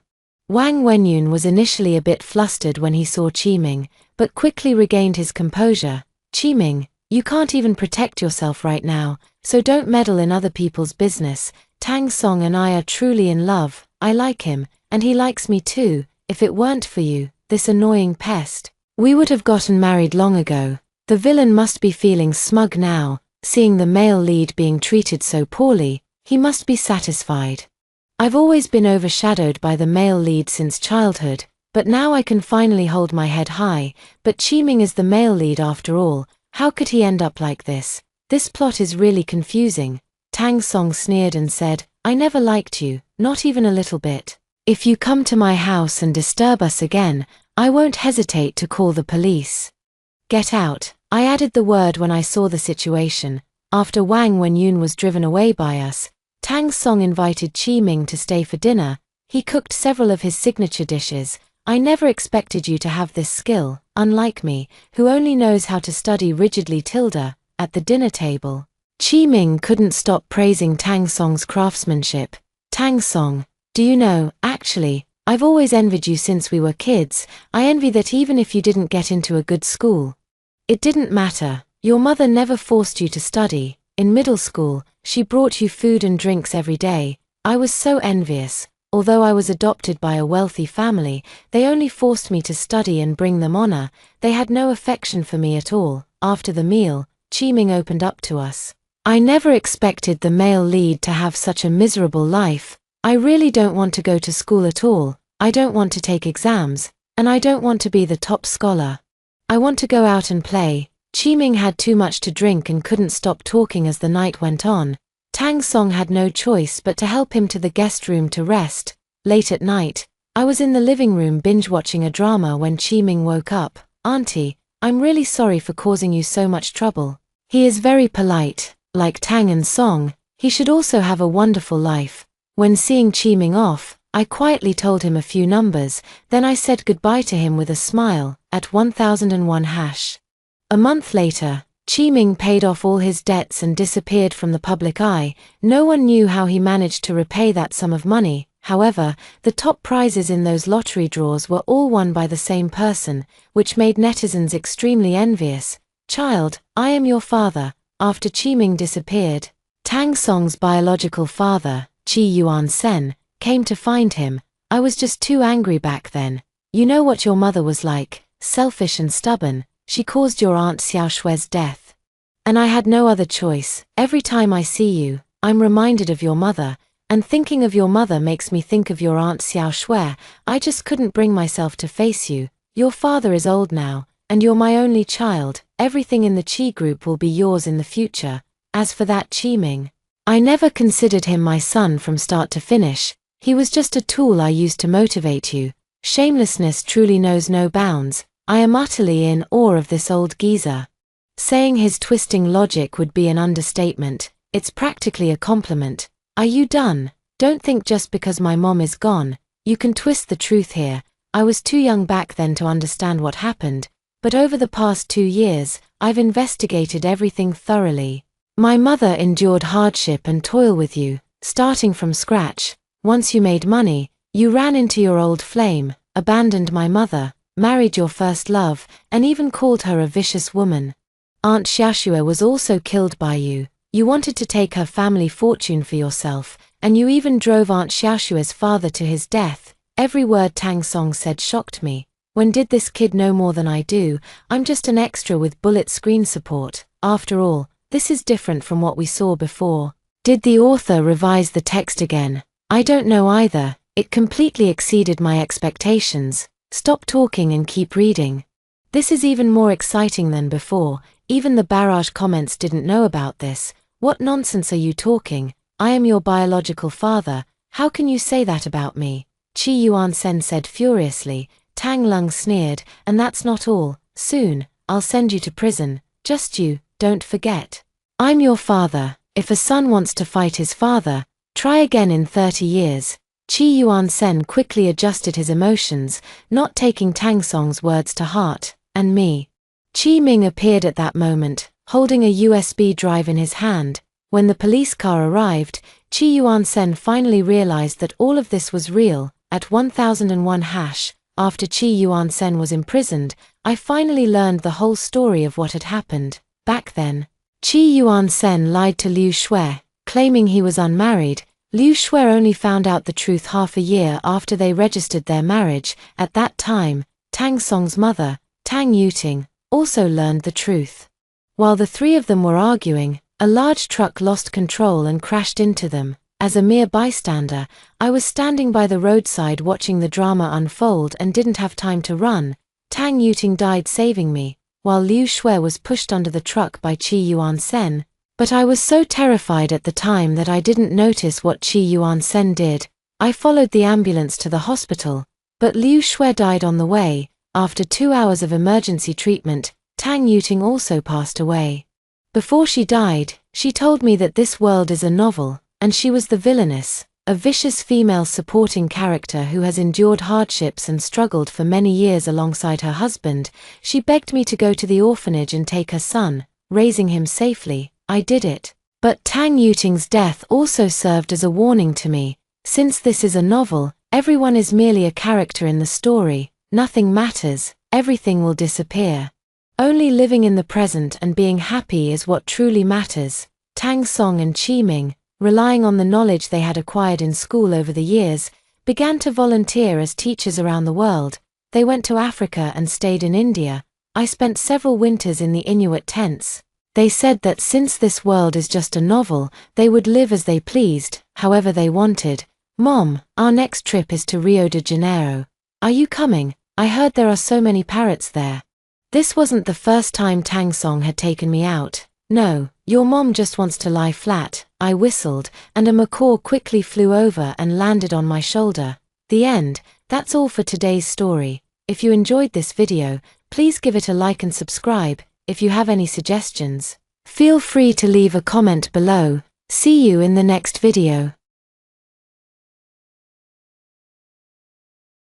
Wang Wenyun was initially a bit flustered when he saw Qiming, but quickly regained his composure. Qiming, you can't even protect yourself right now, so don't meddle in other people's business. Tang Song and I are truly in love. I like him, and he likes me too. If it weren't for you, this annoying pest, we would have gotten married long ago. The villain must be feeling smug now. Seeing the male lead being treated so poorly, he must be satisfied. I've always been overshadowed by the male lead since childhood, but now I can finally hold my head high. But Qiming is the male lead after all. How could he end up like this? This plot is really confusing. Tang Song sneered and said, I never liked you, not even a little bit. If you come to my house and disturb us again, I won't hesitate to call the police. Get out. I added the word when I saw the situation. After Wang Wenyun was driven away by us, Tang Song invited Qiming to stay for dinner. He cooked several of his signature dishes. I never expected you to have this skill, unlike me, who only knows how to study rigidly tilde, at the dinner table. Qi Ming couldn't stop praising Tang Song's craftsmanship. Tang Song, do you know, actually, I've always envied you since we were kids. I envy that even if you didn't get into a good school. It didn't matter. Your mother never forced you to study. In middle school, she brought you food and drinks every day. I was so envious. Although I was adopted by a wealthy family, they only forced me to study and bring them honor. They had no affection for me at all. After the meal, Qi Ming opened up to us. I never expected the male lead to have such a miserable life. I really don't want to go to school at all. I don't want to take exams, and I don't want to be the top scholar. I want to go out and play. Qi Ming had too much to drink and couldn't stop talking as the night went on. Tang Song had no choice but to help him to the guest room to rest. Late at night, I was in the living room binge-watching a drama when Qi Ming woke up. Auntie, I'm really sorry for causing you so much trouble. He is very polite, like Tang and Song. He should also have a wonderful life. When seeing Qi Ming off, I quietly told him a few numbers, then I said goodbye to him with a smile, at 1001 hash. A month later, Qi Ming paid off all his debts and disappeared from the public eye. No one knew how he managed to repay that sum of money. However, the top prizes in those lottery draws were all won by the same person, which made netizens extremely envious. Child, I am your father. After Qi Ming disappeared, Tang Song's biological father, Qi Yuan-sen, came to find him. I was just too angry back then. You know what your mother was like, selfish and stubborn. She caused your Aunt Xiao Shue's death. And I had no other choice. Every time I see you, I'm reminded of your mother, and thinking of your mother makes me think of your Aunt Xiao Shue. I just couldn't bring myself to face you. Your father is old now, and you're my only child. Everything in the Qi group will be yours in the future. As for that Qi Ming, I never considered him my son from start to finish. He was just a tool I used to motivate you. Shamelessness truly knows no bounds. I am utterly in awe of this old geezer. Saying his twisting logic would be an understatement. It's practically a compliment. Are you done? Don't think just because my mom is gone, you can twist the truth here. I was too young back then to understand what happened, but over the past 2 years, I've investigated everything thoroughly. My mother endured hardship and toil with you, starting from scratch. Once you made money, you ran into your old flame, abandoned my mother, married your first love, and even called her a vicious woman. Aunt Xiaoxue was also killed by you. You wanted to take her family fortune for yourself, and you even drove Aunt Xiaoxue's father to his death. Every word Tang Song said shocked me. When did this kid know more than I do? I'm just an extra with bullet screen support. After all, this is different from what we saw before. Did the author revise the text again? I don't know either. It completely exceeded my expectations. Stop talking and keep reading. This is even more exciting than before. Even the barrage comments didn't know about this. What nonsense are you talking? I am your biological father. How can you say that about me? Qi Yuan-sen said furiously. Tang Lung sneered, and that's not all. Soon, I'll send you to prison. Just you, don't forget. I'm your father. If a son wants to fight his father, try again in 30 years. Qi Yuan-sen quickly adjusted his emotions, not taking Tang Song's words to heart. And me. Qi Ming appeared at that moment, holding a USB drive in his hand. When the police car arrived, Qi Yuan-sen finally realized that all of this was real. At 1001 hash, after Qi Yuan-sen was imprisoned, I finally learned the whole story of what had happened. Back then, Qi Yuan-sen lied to Liu Shui, claiming he was unmarried. Liu Shui only found out the truth half a year after they registered their marriage. At that time, Tang Song's mother, Tang Yuting, also learned the truth. While the three of them were arguing, a large truck lost control and crashed into them. As a mere bystander, I was standing by the roadside watching the drama unfold and didn't have time to run. Tang Yuting died saving me, while Liu Shui was pushed under the truck by Qi Yuan-sen. But I was so terrified at the time that I didn't notice what Qi Yuan-sen did. I followed the ambulance to the hospital, but Liu Shui died on the way. After 2 hours of emergency treatment, Tang Yuting also passed away. Before she died, she told me that this world is a novel, and she was the villainess. a vicious female supporting character who has endured hardships and struggled for many years alongside her husband. She begged me to go to the orphanage and take her son, raising him safely. I did it. But Tang Yuting's death also served as a warning to me. Since this is a novel, everyone is merely a character in the story, nothing matters, everything will disappear. Only living in the present and being happy is what truly matters. Tang Song and Qi Ming, relying on the knowledge they had acquired in school over the years, began to volunteer as teachers around the world. They went to Africa and stayed in India. I spent several winters in the Inuit tents. They said that since this world is just a novel, they would live as they pleased, however they wanted. Mom, our next trip is to Rio de Janeiro. Are you coming? I heard there are so many parrots there. This wasn't the first time Tang Song had taken me out. No, your mom just wants to lie flat, I whistled, and a macaw quickly flew over and landed on my shoulder. The end. That's all for today's story. If you enjoyed this video, please give it a like and subscribe. If you have any suggestions, feel free to leave a comment below. See you in the next video.